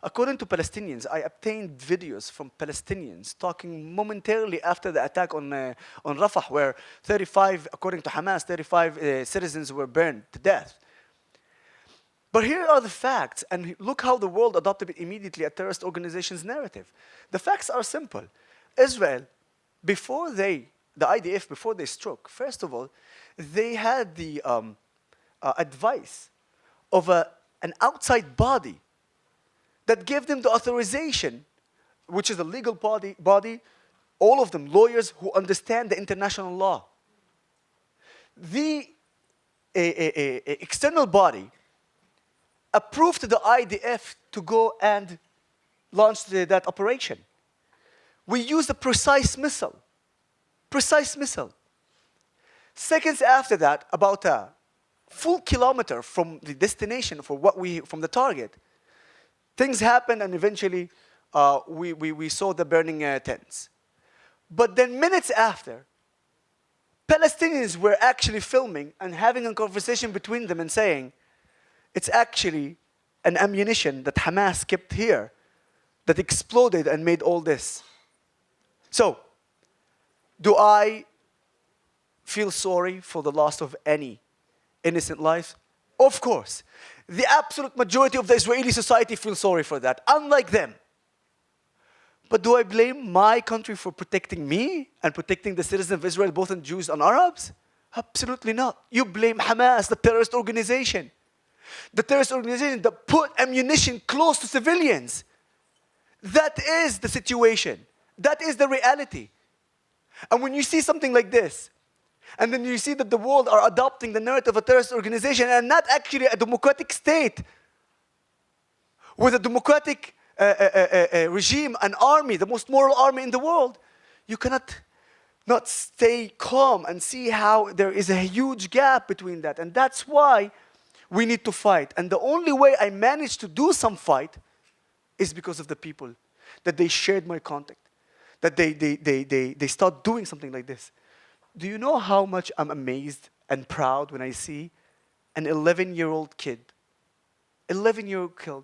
According to Palestinians, I obtained videos from Palestinians talking momentarily after the attack on Rafah, where 35, according to Hamas, 35 citizens were burned to death. But here are the facts, and look how the world adopted immediately a terrorist organization's narrative. The facts are simple. Israel, the IDF, before they struck, first of all, they had the advice of an outside body that gave them the authorization, which is a legal body, all of them lawyers who understand the international law. The external body approved the IDF to go and launch that operation. We used a precise missile. Seconds after that, about a full kilometer from the destination from the target, things happened, and eventually we saw the burning tents. But then minutes after, Palestinians were actually filming and having a conversation between them and saying, it's actually an ammunition that Hamas kept here that exploded and made all this. So, do I feel sorry for the loss of any innocent lives? Of course. The absolute majority of the Israeli society feels sorry for that, unlike them. But do I blame my country for protecting me and protecting the citizens of Israel, both in Jews and Arabs? Absolutely not. You blame Hamas, the terrorist organization. The terrorist organization that put ammunition close to civilians. That is the situation. That is the reality. And when you see something like this, and then you see that the world are adopting the narrative of a terrorist organization and not actually a democratic state with a democratic regime, an army, the most moral army in the world, you cannot not stay calm and see how there is a huge gap between that. And that's why we need to fight. And the only way I managed to do some fight is because of the people, that they shared my contact, that they start doing something like this. Do you know how much I'm amazed and proud when I see an 11-year-old kid, 11-year-old kid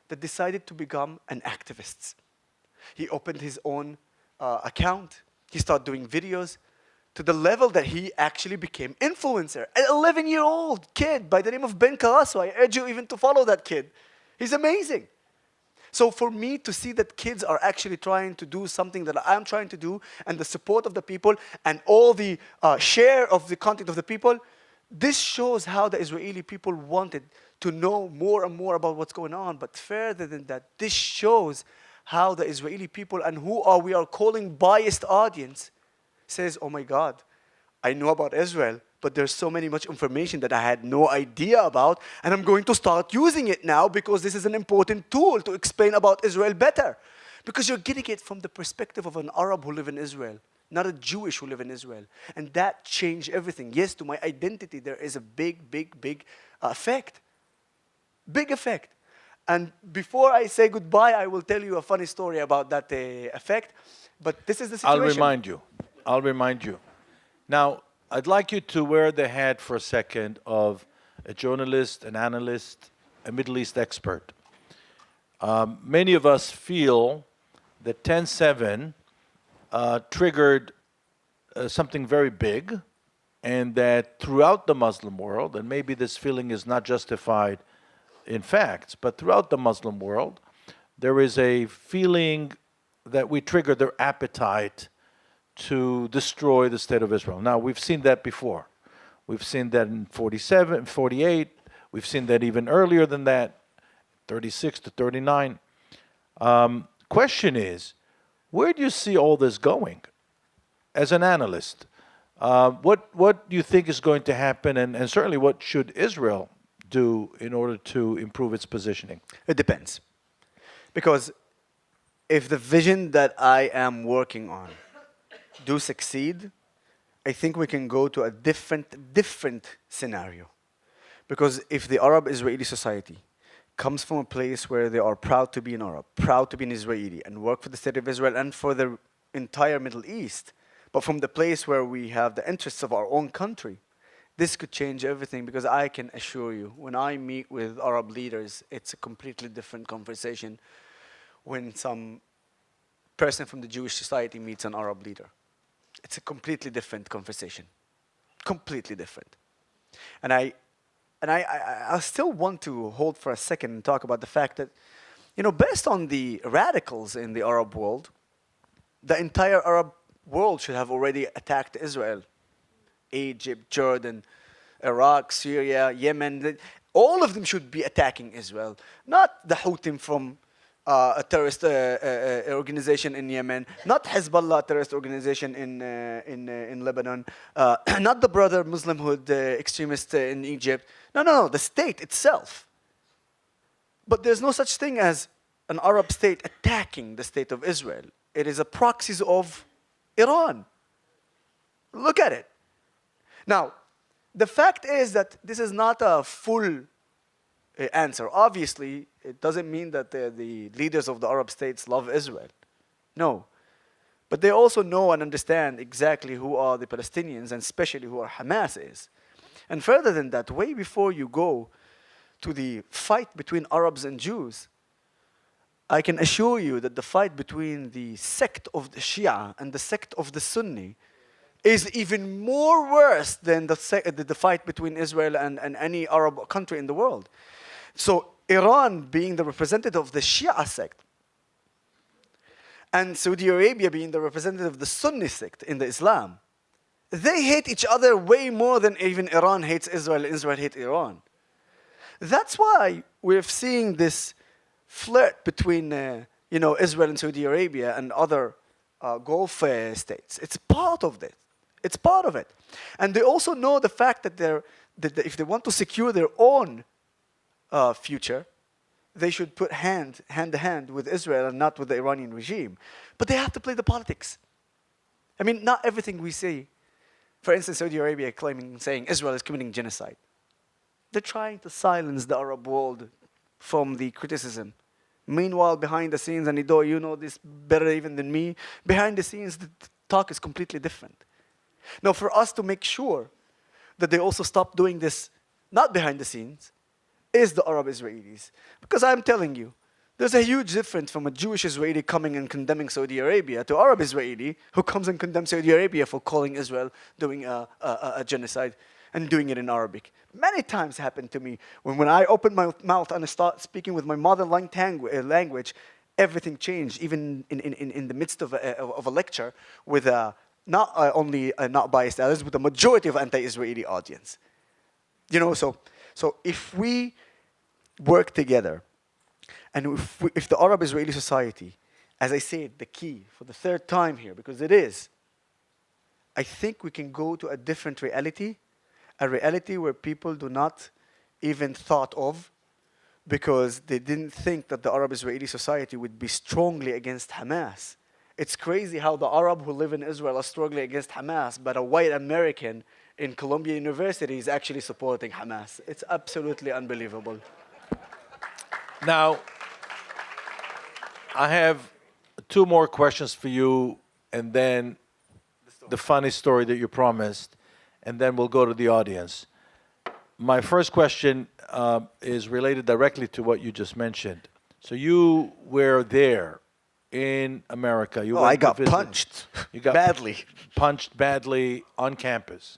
that decided to become an activist? He opened his own account. He started doing videos to the level that he actually became influencer. An 11-year-old kid by the name of Ben Karaso. I urge you even to follow that kid. He's amazing. So for me to see that kids are actually trying to do something that I'm trying to do, and the support of the people, and all the share of the content of the people, this shows how the Israeli people wanted to know more and more about what's going on. But further than that, this shows how the Israeli people, and we are calling biased audience, says, oh my God, I know about Israel, but there's so much information that I had no idea about, and I'm going to start using it now because this is an important tool to explain about Israel better. Because you're getting it from the perspective of an Arab who live in Israel, not a Jewish who live in Israel. And that changed everything. Yes, to my identity, there is a big effect. Big effect. And before I say goodbye, I will tell you a funny story about that effect. But this is the situation. I'll remind you. Now, I'd like you to wear the hat for a second of a journalist, an analyst, a Middle East expert. Many of us feel that 10/7 triggered something very big, and that throughout the Muslim world, and maybe this feeling is not justified in facts, but throughout the Muslim world, there is a feeling that we trigger their appetite to destroy the state of Israel. Now, we've seen that before. We've seen that in 47, 48. We've seen that even earlier than that, 36 to 39. Question is, where do you see all this going? As an analyst, what do you think is going to happen, and certainly what should Israel do in order to improve its positioning? It depends. Because if the vision that I am working on do succeed, I think we can go to a different scenario. Because if the Arab-Israeli society comes from a place where they are proud to be an Arab, proud to be an Israeli, and work for the state of Israel and for the entire Middle East, but from the place where we have the interests of our own country, this could change everything. Because I can assure you, when I meet with Arab leaders, it's a completely different conversation when some person from the Jewish society meets an Arab leader. It's a completely different conversation. Completely different. And I still want to hold for a second and talk about the fact that, based on the radicals in the Arab world, the entire Arab world should have already attacked Israel. Egypt, Jordan, Iraq, Syria, Yemen, all of them should be attacking Israel. Not the Houthim from a terrorist organization in Yemen, not Hezbollah terrorist organization in Lebanon, not the Brother Muslimhood extremist in Egypt. No, the state itself. But there's no such thing as an Arab state attacking the state of Israel. It is a proxy of Iran. Look at it. Now, the fact is that this is not a full answer. Obviously, it doesn't mean that the leaders of the Arab states love Israel. No. But they also know and understand exactly who are the Palestinians, and especially who are Hamas is. And further than that, way before you go to the fight between Arabs and Jews, I can assure you that the fight between the sect of the Shia and the sect of the Sunni is even more worse than the fight between Israel and any Arab country in the world. So Iran being the representative of the Shia sect, and Saudi Arabia being the representative of the Sunni sect in the Islam, they hate each other way more than even Iran hates Israel and Israel hates Iran. That's why we're seeing this flirt between Israel and Saudi Arabia and other Gulf states. It's part of it. It's part of it. And they also know the fact that if they want to secure their own future, they should put hand to hand with Israel and not with the Iranian regime. But they have to play the politics. I mean, not everything we say. For instance, Saudi Arabia saying Israel is committing genocide. They're trying to silence the Arab world from the criticism. Meanwhile, behind the scenes, and Ido, you know this better even than me, behind the scenes, the talk is completely different. Now, for us to make sure that they also stop doing this, not behind the scenes, is the Arab Israelis. Because I'm telling you, there's a huge difference from a Jewish Israeli coming and condemning Saudi Arabia to Arab Israeli who comes and condemns Saudi Arabia for calling Israel doing a genocide and doing it in Arabic. Many times happened to me when I opened my mouth and I start speaking with my mother language, everything changed, even in the midst of a lecture with not only not biased others, but the majority of anti-Israeli audience. So if we work together, and if the Arab-Israeli society, as I said, the key for the third time here, because it is, I think we can go to a different reality, a reality where people do not even thought of, because they didn't think that the Arab-Israeli society would be strongly against Hamas. It's crazy how the Arab who live in Israel are strongly against Hamas, but a white American in Columbia University is actually supporting Hamas. It's absolutely unbelievable. Now, I have two more questions for you, and then the funny story that you promised, and then we'll go to the audience. My first question is related directly to what you just mentioned. So you were there in America. You I went to got visit. punched. You got badly. punched badly on campus.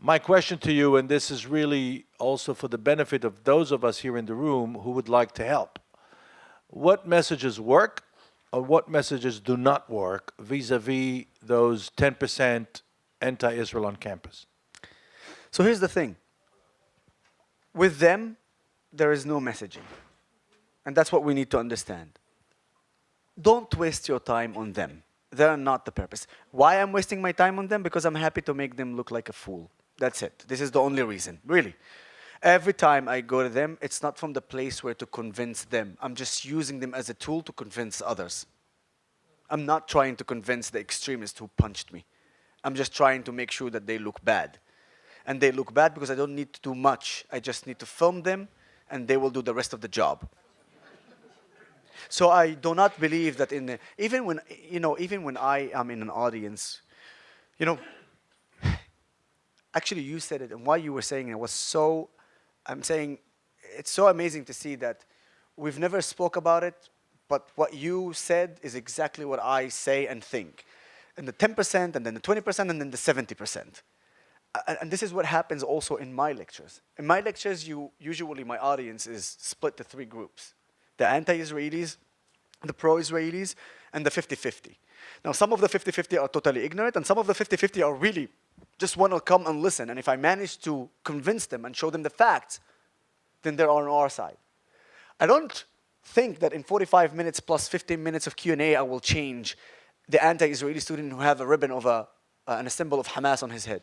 My question to you, and this is really also for the benefit of those of us here in the room who would like to help. What messages work or what messages do not work vis-a-vis those 10% anti-Israel on campus? So here's the thing. With them, there is no messaging. And that's what we need to understand. Don't waste your time on them. They're not the purpose. Why I'm wasting my time on them? Because I'm happy to make them look like a fool. That's it. This is the only reason, really. Every time I go to them, it's not from the place where to convince them. I'm just using them as a tool to convince others. I'm not trying to convince the extremist who punched me. I'm just trying to make sure that they look bad. And they look bad because I don't need to do much. I just need to film them, and they will do the rest of the job. So I do not believe that even when I am in an audience, actually you said it, and why you were saying it was so, I'm saying, it's so amazing to see that we've never spoke about it, but what you said is exactly what I say and think. And the 10%, and then the 20%, and then the 70%. And this is what happens also in my lectures. In my lectures, usually my audience is split to three groups. The anti-Israelis, the pro-Israelis, and the 50-50. Now, some of the 50-50 are totally ignorant, and some of the 50-50 are really just want to come and listen. And if I manage to convince them and show them the facts, then they're on our side. I don't think that in 45 minutes plus 15 minutes of Q&A, I will change the anti-Israeli student who have a ribbon of and a symbol of Hamas on his head.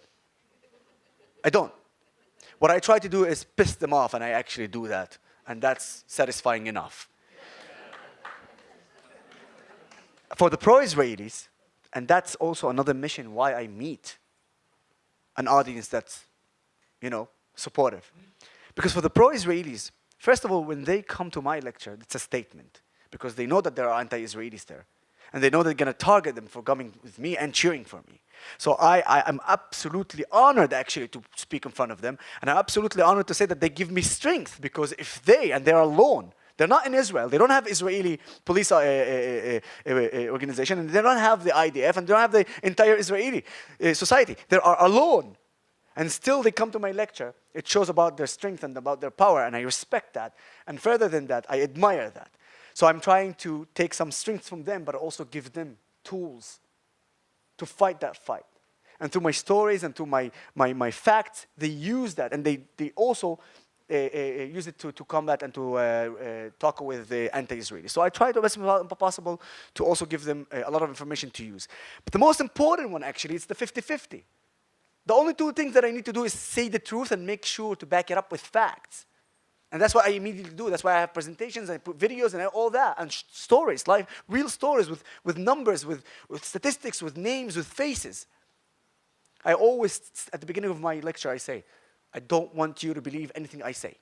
I don't. What I try to do is piss them off, and I actually do that. And that's satisfying enough. For the pro-Israelis, and that's also another mission why I meet an audience that's, supportive. Because for the pro-Israelis, first of all, when they come to my lecture, it's a statement. Because they know that there are anti-Israelis there. And they know they're going to target them for coming with me and cheering for me. So I'm absolutely honored, actually, to speak in front of them. And I'm absolutely honored to say that they give me strength, because if they're alone, they're not in Israel, they don't have Israeli police organization, and they don't have the IDF, and they don't have the entire Israeli society. They are alone. And still they come to my lecture. It shows about their strength and about their power, and I respect that. And further than that, I admire that. So I'm trying to take some strength from them, but also give them tools to fight that fight. And through my stories and through my facts, they use that, and they also use it to combat and to talk with the anti-Israeli. So I try to, as much as possible, to also give them a lot of information to use. But the most important one, actually, is the 50-50. The only two things that I need to do is say the truth and make sure to back it up with facts. And that's what I immediately do. That's why I have presentations, I put videos and all that, and stories, real stories with numbers, with statistics, with names, with faces. I always, at the beginning of my lecture, I say, I don't want you to believe anything I say.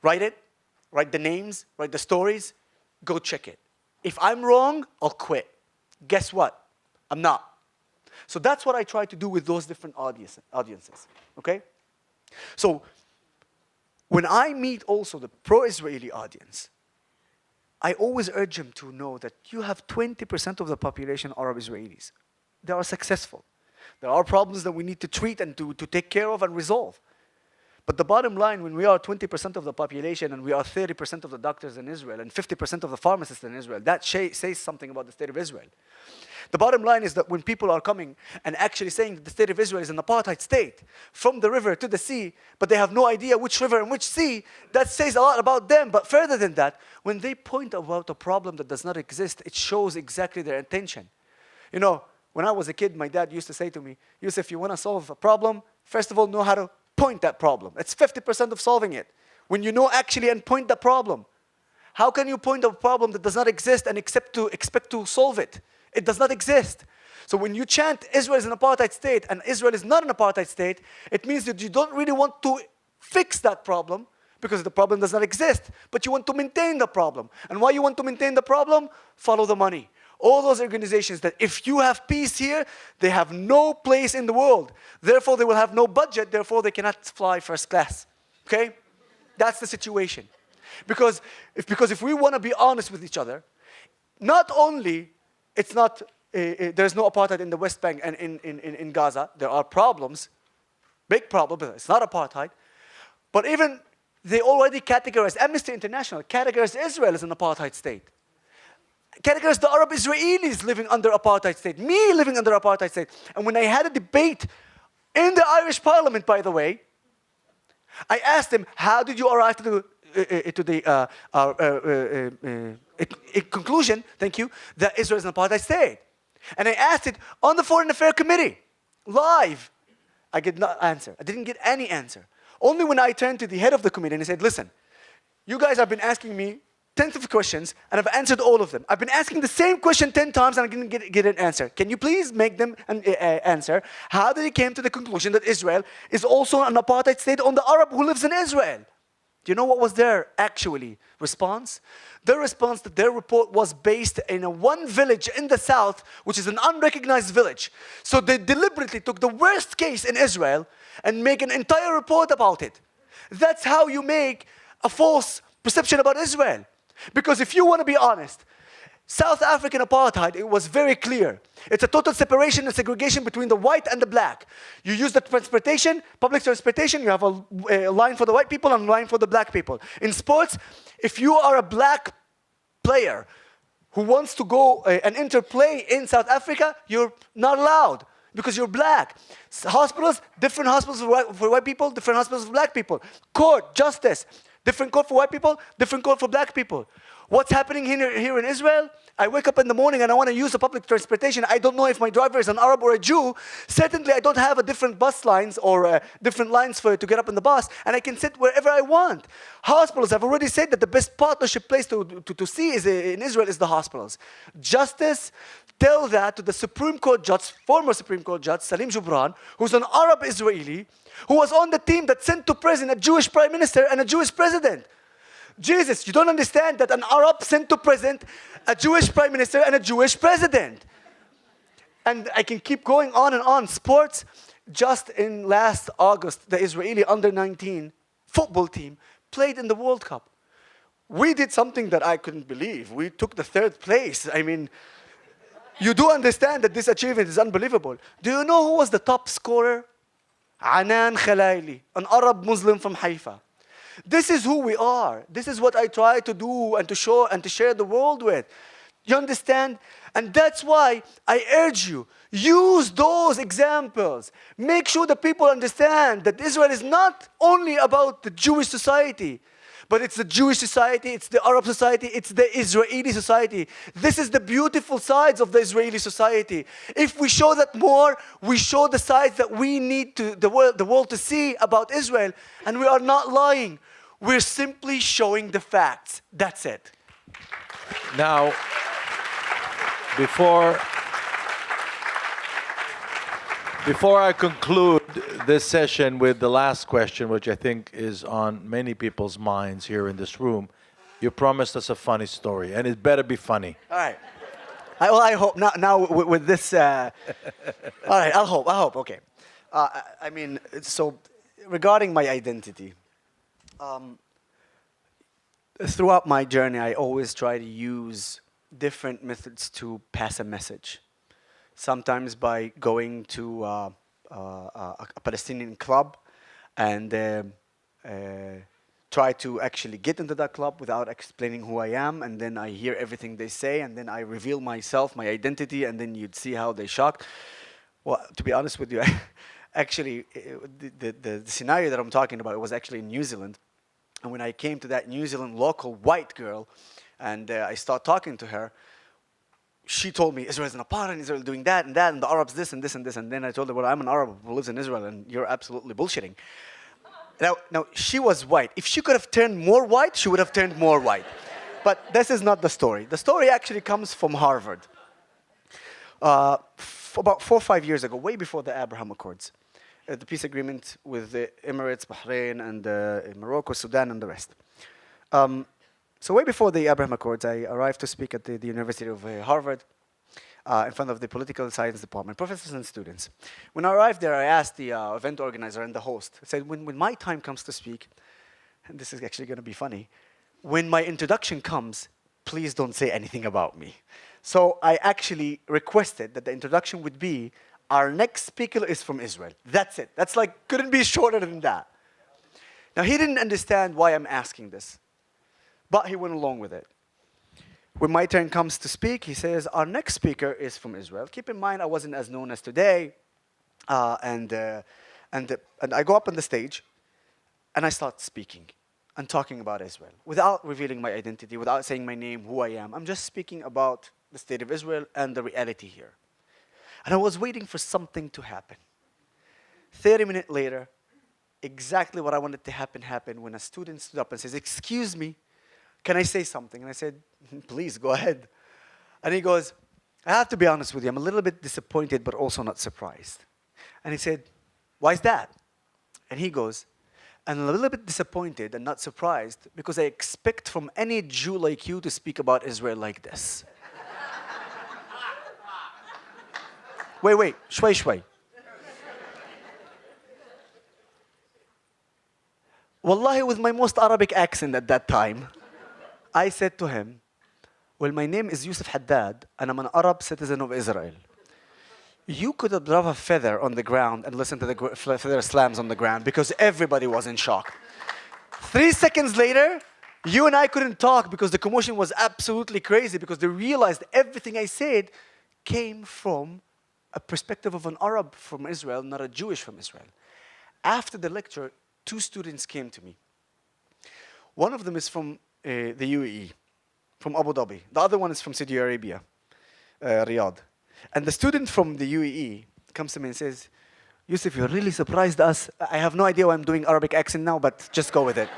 Write it, write the names, write the stories, go check it. If I'm wrong, I'll quit. Guess what? I'm not. So that's what I try to do with those different audiences, okay? So when I meet also the pro-Israeli audience, I always urge them to know that you have 20% of the population Arab Israelis. They are successful. There are problems that we need to treat and to take care of and resolve. But the bottom line, when we are 20% of the population and we are 30% of the doctors in Israel and 50% of the pharmacists in Israel, that says something about the state of Israel. The bottom line is that when people are coming and actually saying that the state of Israel is an apartheid state, from the river to the sea, but they have no idea which river and which sea, that says a lot about them. But further than that, when they point about a problem that does not exist, it shows exactly their intention. You know, when I was a kid, my dad used to say to me, Yusuf, if you want to solve a problem, first of all, know how to point that problem. It's 50% of solving it. When you know actually and point the problem. How can you point a problem that does not exist and expect to solve it? It does not exist. So when you chant Israel is an apartheid state and Israel is not an apartheid state, it means that you don't really want to fix that problem because the problem does not exist, but you want to maintain the problem. And why you want to maintain the problem? Follow the money. All those organizations that if you have peace here, they have no place in the world. Therefore, they will have no budget. Therefore, they cannot fly first class. Okay? That's the situation. Because if we want to be honest with each other, not only it's not, there's no apartheid in the West Bank and in Gaza. There are problems, big problems. It's not apartheid. But even they already categorize, Amnesty International categorized Israel as an apartheid state. Categorized the Arab Israelis living under apartheid state. Me living under apartheid state. And when I had a debate in the Irish Parliament, by the way, I asked them, how did you arrive to the conclusion, thank you, that Israel is an apartheid state? And I asked it on the Foreign Affairs Committee, live. I did not answer. I didn't get any answer. Only when I turned to the head of the committee and I said, listen, you guys have been asking me tens of questions and I've answered all of them. I've been asking the same question 10 times and I didn't get an answer. Can you please make them an answer? How did he came to the conclusion that Israel is also an apartheid state on the Arab who lives in Israel? Do you know what was their actually response? Their response that their report was based in one village in the south, which is an unrecognized village. So they deliberately took the worst case in Israel and make an entire report about it. That's how you make a false perception about Israel. Because if you want to be honest, South African apartheid, it was very clear. It's a total separation and segregation between the white and the black. You use the transportation, public transportation, you have a line for the white people and a line for the black people. In sports, if you are a black player who wants to go and interplay in South Africa, you're not allowed because you're black. Hospitals, different hospitals for white people, different hospitals for black people. Court, justice, different court for white people, different court for black people. What's happening here in Israel? I wake up in the morning and I want to use the public transportation. I don't know if my driver is an Arab or a Jew. Certainly, I don't have a different bus lines or different lines to get up in the bus. And I can sit wherever I want. Hospitals, I've already said that the best partnership place to see is in Israel is the hospitals. Justice, tell that to the Supreme Court judge, former Supreme Court judge, Salim Jubran, who's an Arab Israeli, who was on the team that sent to prison a Jewish prime minister and a Jewish president. Jesus, you don't understand that an Arab sent to present a Jewish prime minister and a Jewish president. And I can keep going on and on. Sports, just in last August, the Israeli under-19 football team played in the World Cup. We did something that I couldn't believe. We took the 3rd place. I mean, you do understand that this achievement is unbelievable. Do you know who was the top scorer? Anan Khalaili, an Arab Muslim from Haifa. This is who we are. This is what I try to do and to show and to share the world with. You understand? And that's why I urge you, use those examples. Make sure that people understand that Israel is not only about the Jewish society, but it's the Jewish society, it's the Arab society, it's the Israeli society. This is the beautiful sides of the Israeli society. If we show that more, we show the sides that we need the world to see about Israel. And we are not lying. We're simply showing the facts. That's it. Now, before I conclude this session with the last question, which I think is on many people's minds here in this room, you promised us a funny story, and it better be funny. All right. I hope. Now with this... all right, I'll hope. Okay. I mean, so regarding my identity, throughout my journey, I always try to use different methods to pass a message. Sometimes by going to a Palestinian club and try to actually get into that club without explaining who I am, and then I hear everything they say, and then I reveal myself, my identity, and then you'd see how they shock. Well, to be honest with you, actually, the scenario that I'm talking about was actually in New Zealand. And when I came to that New Zealand local white girl, and I started talking to her, she told me Israel is an apartheid, Israel doing that, and the Arabs this and this and this. And then I told her, well, I'm an Arab who lives in Israel, and you're absolutely bullshitting. Now, she was white. If she could have turned more white, she would have turned more white. But this is not the story. The story actually comes from Harvard. About 4 or 5 years ago, way before the Abraham Accords, the peace agreement with the Emirates, Bahrain, and Morocco, Sudan, and the rest. So way before the Abraham Accords, I arrived to speak at the University of Harvard in front of the political science department, professors and students. When I arrived there, I asked the event organizer and the host, I said, when my time comes to speak, and this is actually going to be funny, when my introduction comes, please don't say anything about me. So I actually requested that the introduction would be, our next speaker is from Israel. That's it. That's like, couldn't be shorter than that. Now, he didn't understand why I'm asking this, but he went along with it. When my turn comes to speak, he says, our next speaker is from Israel. Keep in mind, I wasn't as known as today. And I go up on the stage, and I start speaking and talking about Israel without revealing my identity, without saying my name, who I am. I'm just speaking about the state of Israel and the reality here. And I was waiting for something to happen. 30 minutes later, exactly what I wanted to happen happened when a student stood up and says, excuse me, can I say something? And I said, please, go ahead. And he goes, I have to be honest with you, I'm a little bit disappointed, but also not surprised. And he said, why is that? And he goes, I'm a little bit disappointed and not surprised because I expect from any Jew like you to speak about Israel like this. Wait, shway. Wallahi, with my most Arabic accent at that time, I said to him, well, my name is Yusuf Haddad, and I'm an Arab citizen of Israel. You could have dropped a feather on the ground and listened to the feather slams on the ground because everybody was in shock. 3 seconds later, you and I couldn't talk because the commotion was absolutely crazy because they realized everything I said came from a perspective of an Arab from Israel, not a Jewish from Israel. After the lecture, 2 students came to me. One of them is from the UAE, from Abu Dhabi. The other one is from Saudi Arabia, Riyadh. And the student from the UAE comes to me and says, Yusuf, you really surprised us. I have no idea why I'm doing Arabic accent now, but just go with it.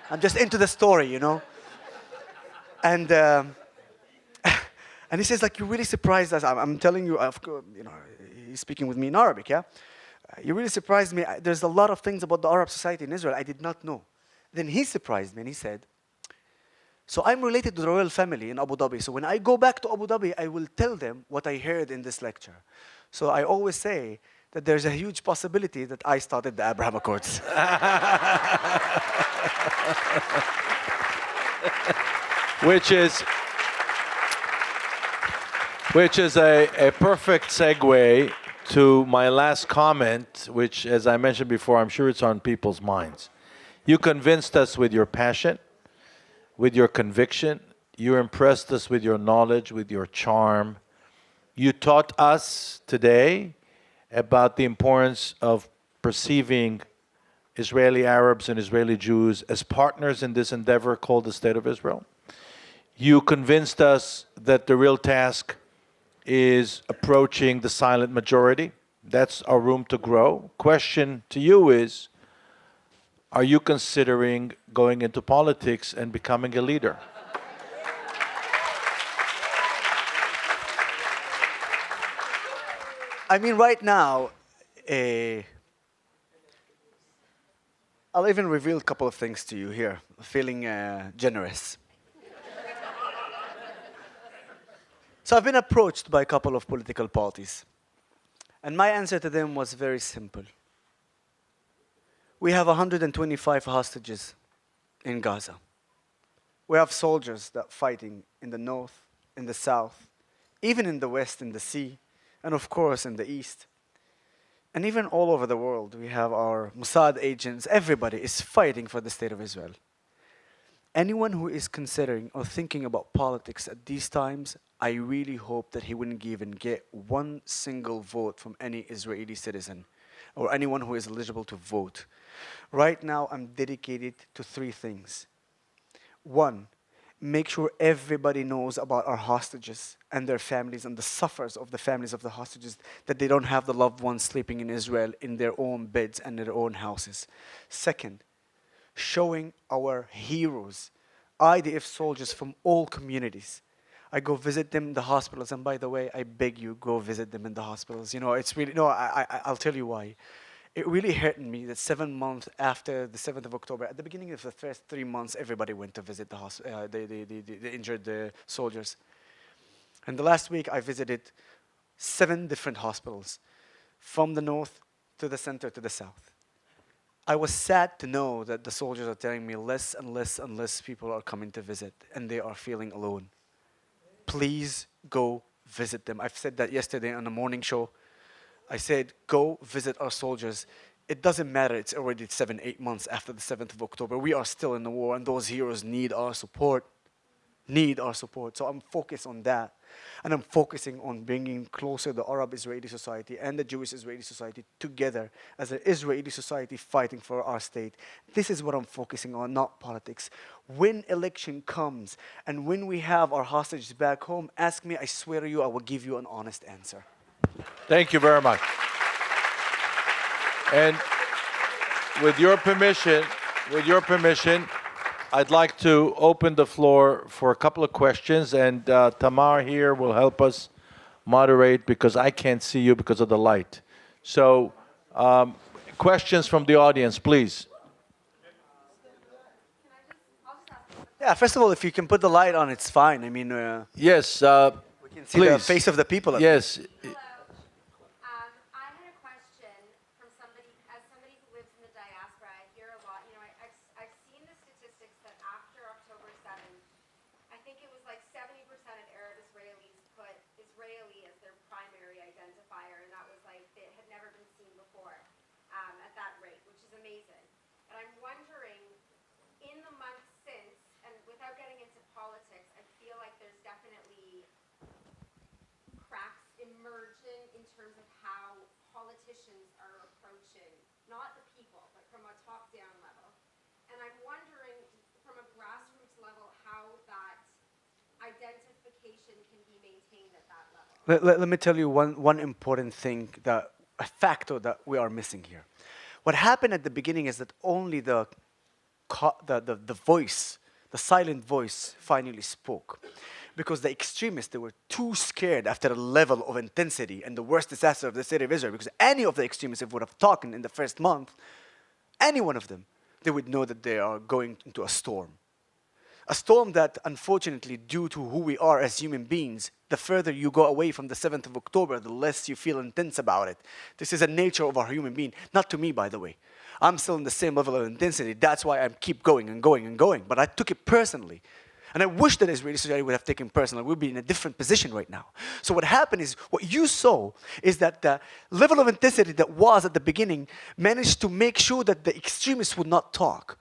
I'm just into the story, you know. And he says, like, you really surprised us. I'm telling you, you know, he's speaking with me in Arabic, yeah? You really surprised me. There's a lot of things about the Arab society in Israel I did not know. Then he surprised me and he said, so I'm related to the royal family in Abu Dhabi. So when I go back to Abu Dhabi, I will tell them what I heard in this lecture. So I always say that there's a huge possibility that I started the Abraham Accords. Which is a perfect segue to my last comment, which, as I mentioned before, I'm sure it's on people's minds. You convinced us with your passion, with your conviction. You impressed us with your knowledge, with your charm. You taught us today about the importance of perceiving Israeli Arabs and Israeli Jews as partners in this endeavor called the State of Israel. You convinced us that the real task is approaching the silent majority. That's our room to grow. Question to you is, are you considering going into politics and becoming a leader? I mean, right now, I'll even reveal a couple of things to you here, feeling generous. So I've been approached by a couple of political parties. And my answer to them was very simple. We have 125 hostages in Gaza. We have soldiers that are fighting in the north, in the south, even in the west, in the sea, and of course in the east. And even all over the world, we have our Mossad agents. Everybody is fighting for the State of Israel. Anyone who is considering or thinking about politics at these times, I really hope that he wouldn't even get one single vote from any Israeli citizen or anyone who is eligible to vote. Right now, I'm dedicated to 3 things. 1, make sure everybody knows about our hostages and their families and the sufferers of the families of the hostages, that they don't have the loved ones sleeping in Israel in their own beds and their own houses. 2nd, showing our heroes, IDF soldiers from all communities. I go visit them in the hospitals, and by the way, I beg you, go visit them in the hospitals. You know, it's really, no, I'll tell you why. It really hurt me that 7 months after the 7th of October, at the beginning of the first 3 months, everybody went to visit the injured soldiers. And the last week, I visited 7 different hospitals, from the north to the center to the south. I was sad to know that the soldiers are telling me less and less and less people are coming to visit, and they are feeling alone. Please go visit them. I've said that yesterday on the morning show. I said, go visit our soldiers. It doesn't matter, it's already 7, 8 months after the 7th of October. We are still in the war, and those heroes need our support. So I'm focused on that. And I'm focusing on bringing closer the Arab-Israeli society and the Jewish-Israeli society together as an Israeli society fighting for our state. This is what I'm focusing on, not politics. When election comes and when we have our hostages back home, ask me, I swear to you, I will give you an honest answer. Thank you very much. And with your permission, I'd like to open the floor for a couple of questions, and Tamar here will help us moderate because I can't see you because of the light. So, questions from the audience, please. Yeah, first of all, if you can put the light on, it's fine. I mean, Yes, we can see the please. face of the people. Yes. I had a question from somebody, as somebody who lives in the diaspora. I hear a lot, I've seen the statistics that after October 7th, I think it was like 70% of Arab Israelis put Israeli as their primary identifier, and that was like, it had never been seen before at that rate, which is amazing. But I'm wondering, in the months since, and without getting into politics, I feel like there's definitely cracks emerging in terms of how politicians are approaching, not the people, but from a top-down level. And I'm wondering, from a grassroots level, how that identification can be maintained at that level. Let me tell you one important thing, a factor that we are missing here. What happened at the beginning is that only the voice, the silent voice, finally spoke. Because the extremists, they were too scared after the level of intensity and the worst disaster of the state of Israel. Because any of the extremists, if would have talked in the first month, any one of them, they would know that they are going into a storm. A storm that, unfortunately, due to who we are as human beings, the further you go away from the 7th of October, the less you feel intense about it. This is a nature of our human being. Not to me, by the way. I'm still in the same level of intensity. That's why I keep going and going and going. But I took it personally. And I wish that Israeli society would have taken it personally. We'd be in a different position right now. So what happened is, what you saw is that the level of intensity that was at the beginning managed to make sure that the extremists would not talk.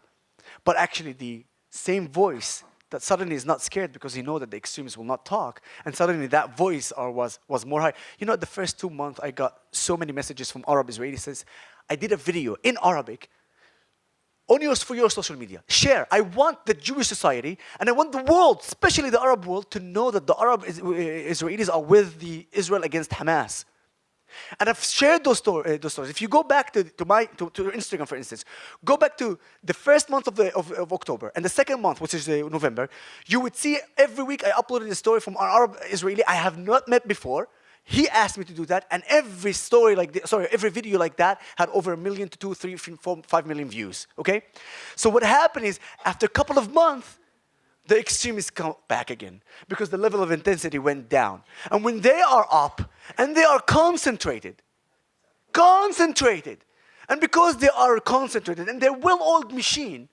But actually the same voice that suddenly is not scared because he knows that the extremists will not talk, and suddenly that voice was more high. You know, the first 2 months I got so many messages from Arab Israelis says, I did a video in Arabic for your social media. Share. I want the Jewish society and I want the world, especially the Arab world, to know that the Arab Israelis are with the Israel against Hamas. And I've shared those stories. If you go back to Instagram, for instance, go back to the first month of October and the second month, which is November, you would see every week I uploaded a story from an Arab Israeli I have not met before. He asked me to do that, and every every video like that had over 1 million to 2, 3, 4, 5 million views. Okay, so what happened is after a couple of months, the extremists come back again because the level of intensity went down. And when they are up and they are concentrated, and because they are concentrated and they're well-oiled machine,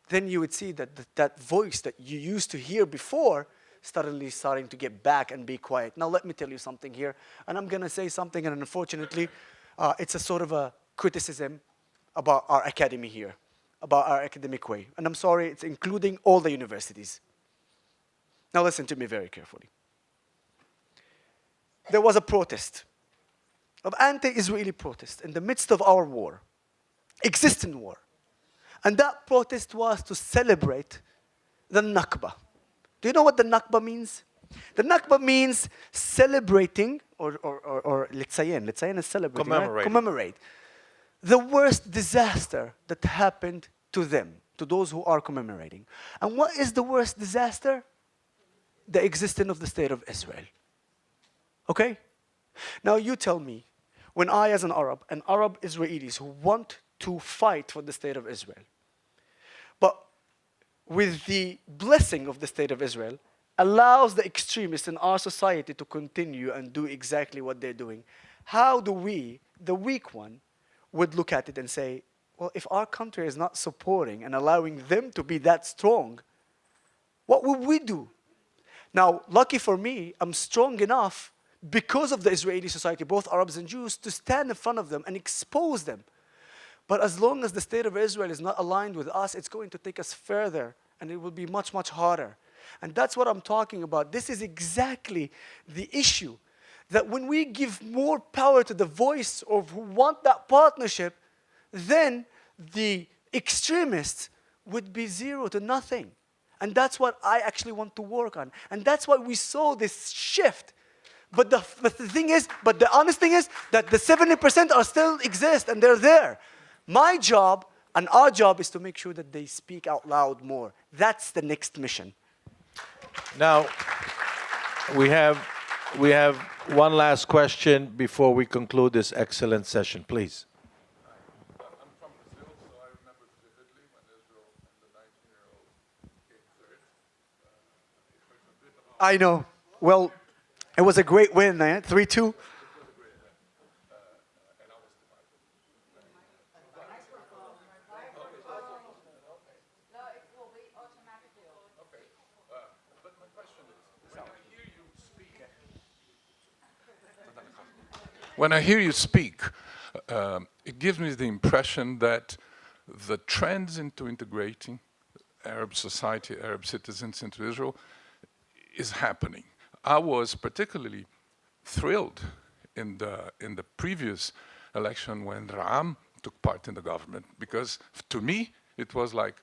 then you would see that that voice that you used to hear before suddenly starting to get back and be quiet. Now let me tell you something here, and I'm going to say something, and unfortunately, it's a sort of a criticism about our academy here, about our academic way. And I'm sorry, it's including all the universities. Now listen to me very carefully. There was a protest, of anti-Israeli protest in the midst of our war, existing war. And that protest was to celebrate the Nakba. Do you know what the Nakba means? The Nakba means celebrating, or Litzayen. Litzayen is celebrating, right? Commemorate the worst disaster that happened to them, to those who are commemorating. And what is the worst disaster? The existence of the state of Israel. Okay? Now you tell me, when I as an Arab, and Arab Israelis who want to fight for the state of Israel, but with the blessing of the state of Israel, allows the extremists in our society to continue and do exactly what they're doing, how do we, the weak one, would look at it and say, well, if our country is not supporting and allowing them to be that strong, what would we do? Now, lucky for me, I'm strong enough because of the Israeli society, both Arabs and Jews, to stand in front of them and expose them. But as long as the state of Israel is not aligned with us, it's going to take us further, and it will be much, much harder. And that's what I'm talking about. This is exactly the issue, that when we give more power to the voice of who want that partnership, then the extremists would be zero to nothing. And that's what I actually want to work on. And that's why we saw this shift. But the thing is, but the honest thing is that the 70% are still exist and they're there. My job and our job is to make sure that they speak out loud more. That's the next mission. Now, we have one last question before we conclude this excellent session, please. I'm from Brazil, so I remember vividly when Israel and the 19-year-old came third. It was a bit of I know. Well, it was a great win, 3-2. When I hear you speak, it gives me the impression that the trends into integrating Arab society, Arab citizens into Israel is happening. I was particularly thrilled in the previous election when Ra'am took part in the government, because to me it was like,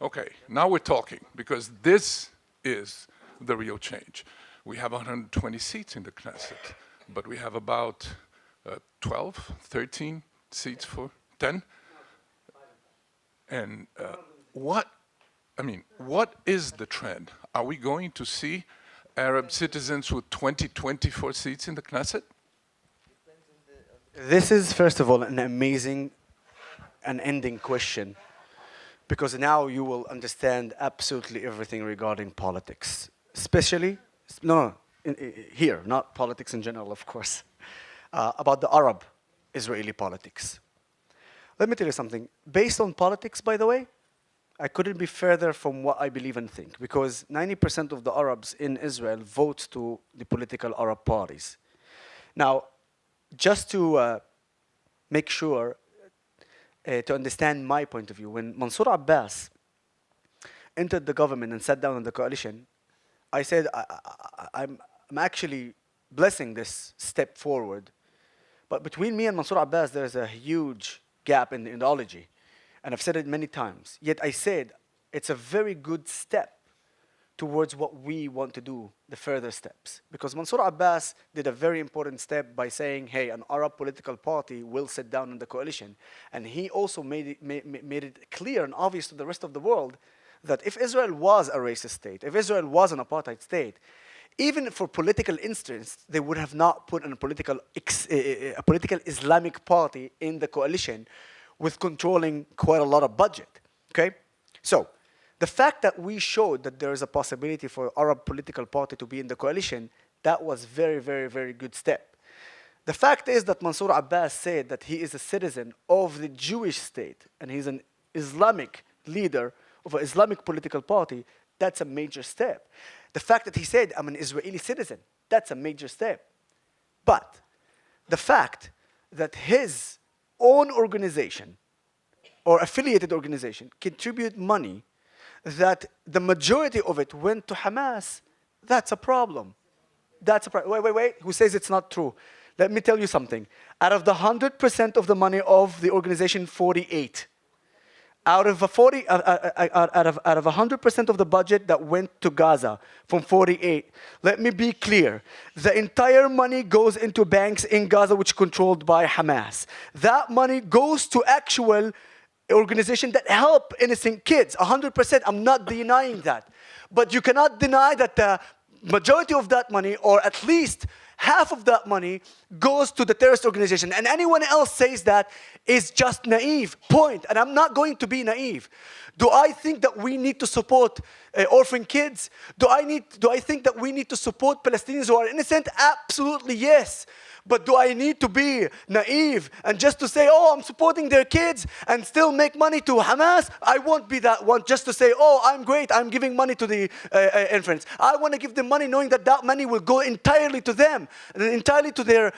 okay, now we're talking, because this is the real change. We have 120 seats in the Knesset, but we have about 12, 13 seats for 10. And what is the trend? Are we going to see Arab citizens with 24 seats in the Knesset? This is, first of all, an amazing and ending question. because now you will understand absolutely everything regarding politics, especially, no, here, not politics in general, of course, about the Arab-Israeli politics. Let me tell you something. Based on politics, by the way, I couldn't be further from what I believe and think, because 90% of the Arabs in Israel vote to the political Arab parties. Now, just to make sure, to understand my point of view, when Mansour Abbas entered the government and sat down in the coalition, I said, I'm actually blessing this step forward. But between me and Mansour Abbas, there's a huge gap in the ideology. And I've said it many times. Yet I said it's a very good step towards what we want to do, the further steps. Because Mansour Abbas did a very important step by saying, hey, an Arab political party will sit down in the coalition. And he also made it clear and obvious to the rest of the world that if Israel was a racist state, if Israel was an apartheid state, even for political instance, they would have not put a political Islamic party in the coalition with controlling quite a lot of budget, okay? So, the fact that we showed that there is a possibility for Arab political party to be in the coalition, that was very, very, very good step. The fact is that Mansour Abbas said that he is a citizen of the Jewish state and he's an Islamic leader of an Islamic political party, that's a major step. The fact that he said, I'm an Israeli citizen, that's a major step. But the fact that his own organization or affiliated organization contribute money that the majority of it went to Hamas, that's a problem. That's a problem. Wait. Who says it's not true? Let me tell you something. Out of the 100% of the money of the organization, 48. Out of 100% of the budget that went to Gaza from 48, let me be clear. The entire money goes into banks in Gaza which are controlled by Hamas. That money goes to actual organizations that help innocent kids. 100%, I'm not denying that. But you cannot deny that the majority of that money, or at least half of that money, goes to the terrorist organization. And anyone else says that is just naive, point. And I'm not going to be naive. Do I think that we need to support orphan kids? Do I think that we need to support Palestinians who are innocent? Absolutely yes. But do I need to be naive and just to say, oh, I'm supporting their kids and still make money to Hamas? I won't be that one just to say, oh, I'm great, I'm giving money to the infants. I want to give them money knowing that that money will go entirely to them, and entirely to their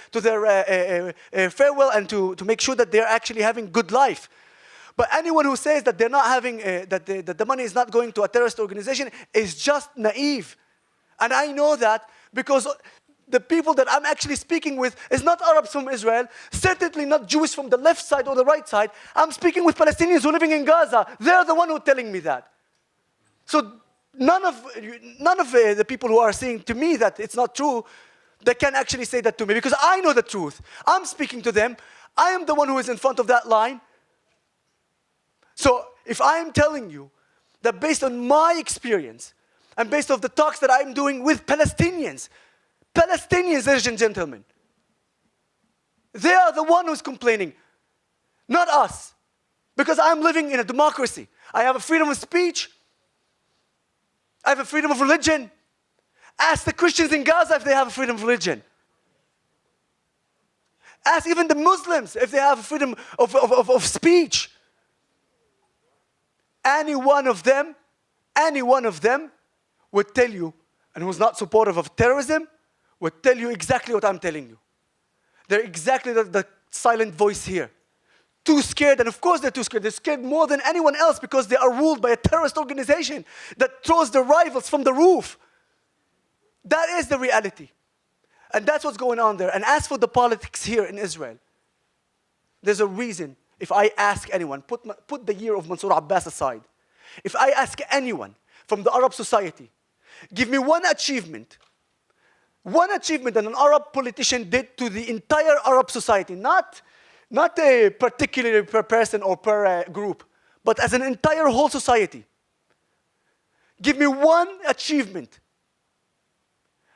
farewell, and to make sure that they're actually having good life. But anyone who says that they're not having, that the money is not going to a terrorist organization is just naive. And I know that because the people that I'm actually speaking with is not Arabs from Israel, certainly not Jews from the left side or the right side. I'm speaking with Palestinians who are living in Gaza. They're the one who are telling me that. So none of the people who are saying to me that it's not true, they can actually say that to me because I know the truth. I'm speaking to them. I am the one who is in front of that line. So if I am telling you that based on my experience and based on the talks that I'm doing with Palestinians, ladies and gentlemen, they are the one who's complaining, not us. Because I'm living in a democracy. I have a freedom of speech. I have a freedom of religion. Ask the Christians in Gaza if they have a freedom of religion. Ask even the Muslims if they have a freedom of speech. Any one of them would tell you, and who's not supportive of terrorism, would tell you exactly what I'm telling you. They're exactly the silent voice here. Too scared, and of course they're too scared. They're scared more than anyone else because they are ruled by a terrorist organization that throws their rivals from the roof. That is the reality. And that's what's going on there. And as for the politics here in Israel, there's a reason. If I ask anyone, put the year of Mansour Abbas aside. If I ask anyone from the Arab society, give me one achievement that an Arab politician did to the entire Arab society, not a particular per person or per group, but as an entire whole society. Give me one achievement.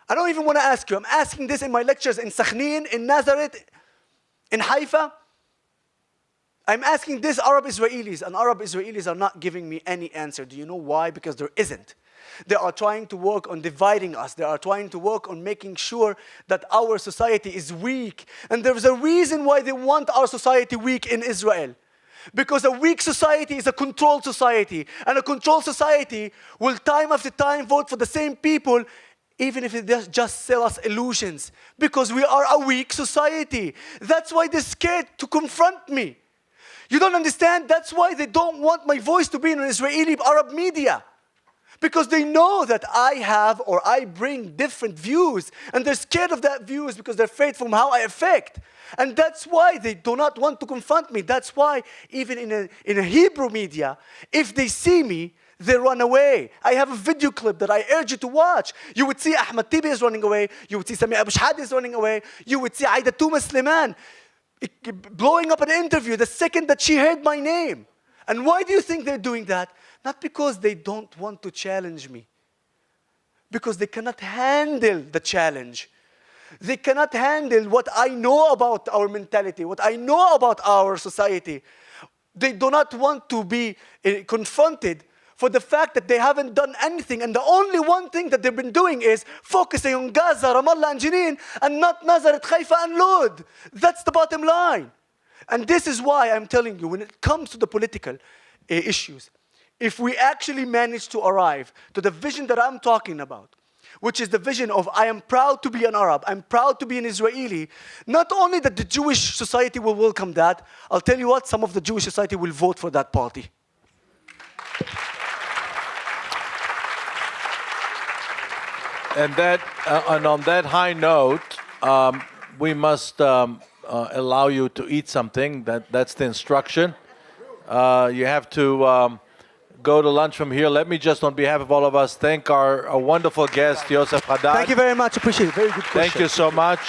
I don't even want to ask you. I'm asking this in my lectures in Sakhnin, in Nazareth, in Haifa. I'm asking this Arab Israelis, and Arab Israelis are not giving me any answer. Do you know why? Because there isn't. They are trying to work on dividing us. They are trying to work on making sure that our society is weak. And there's a reason why they want our society weak in Israel. Because a weak society is a controlled society. And a controlled society will time after time vote for the same people, even if it does just sell us illusions. Because we are a weak society. That's why they're scared to confront me. You don't understand? That's why they don't want my voice to be in Israeli Arab media. Because they know that I have or I bring different views. And they're scared of that views because they're afraid from how I affect. And that's why they do not want to confront me. That's why even in a Hebrew media, if they see me, they run away. I have a video clip that I urge you to watch. You would see Ahmed Tibi is running away. You would see Sami Abu Shahad is running away. You would see Aida Touma Sliman blowing up an interview the second that she heard my name. And why do you think they're doing that? Not because they don't want to challenge me. Because they cannot handle the challenge. They cannot handle what I know about our mentality, what I know about our society. They do not want to be confronted for the fact that they haven't done anything. And the only one thing that they've been doing is focusing on Gaza, Ramallah, and Jenin, and not Nazareth, Haifa, and Lod. That's the bottom line. And this is why I'm telling you, when it comes to the political issues, if we actually manage to arrive to the vision that I'm talking about, which is the vision of I am proud to be an Arab, I'm proud to be an Israeli, not only that the Jewish society will welcome that, I'll tell you what, some of the Jewish society will vote for that party. And on that high note, we must allow you to eat something. That's the instruction. You have to go to lunch from here. Let me just, on behalf of all of us, thank our wonderful guest, Yosef Haddad. Thank you very much. Appreciate it. Very good question. Thank you so much.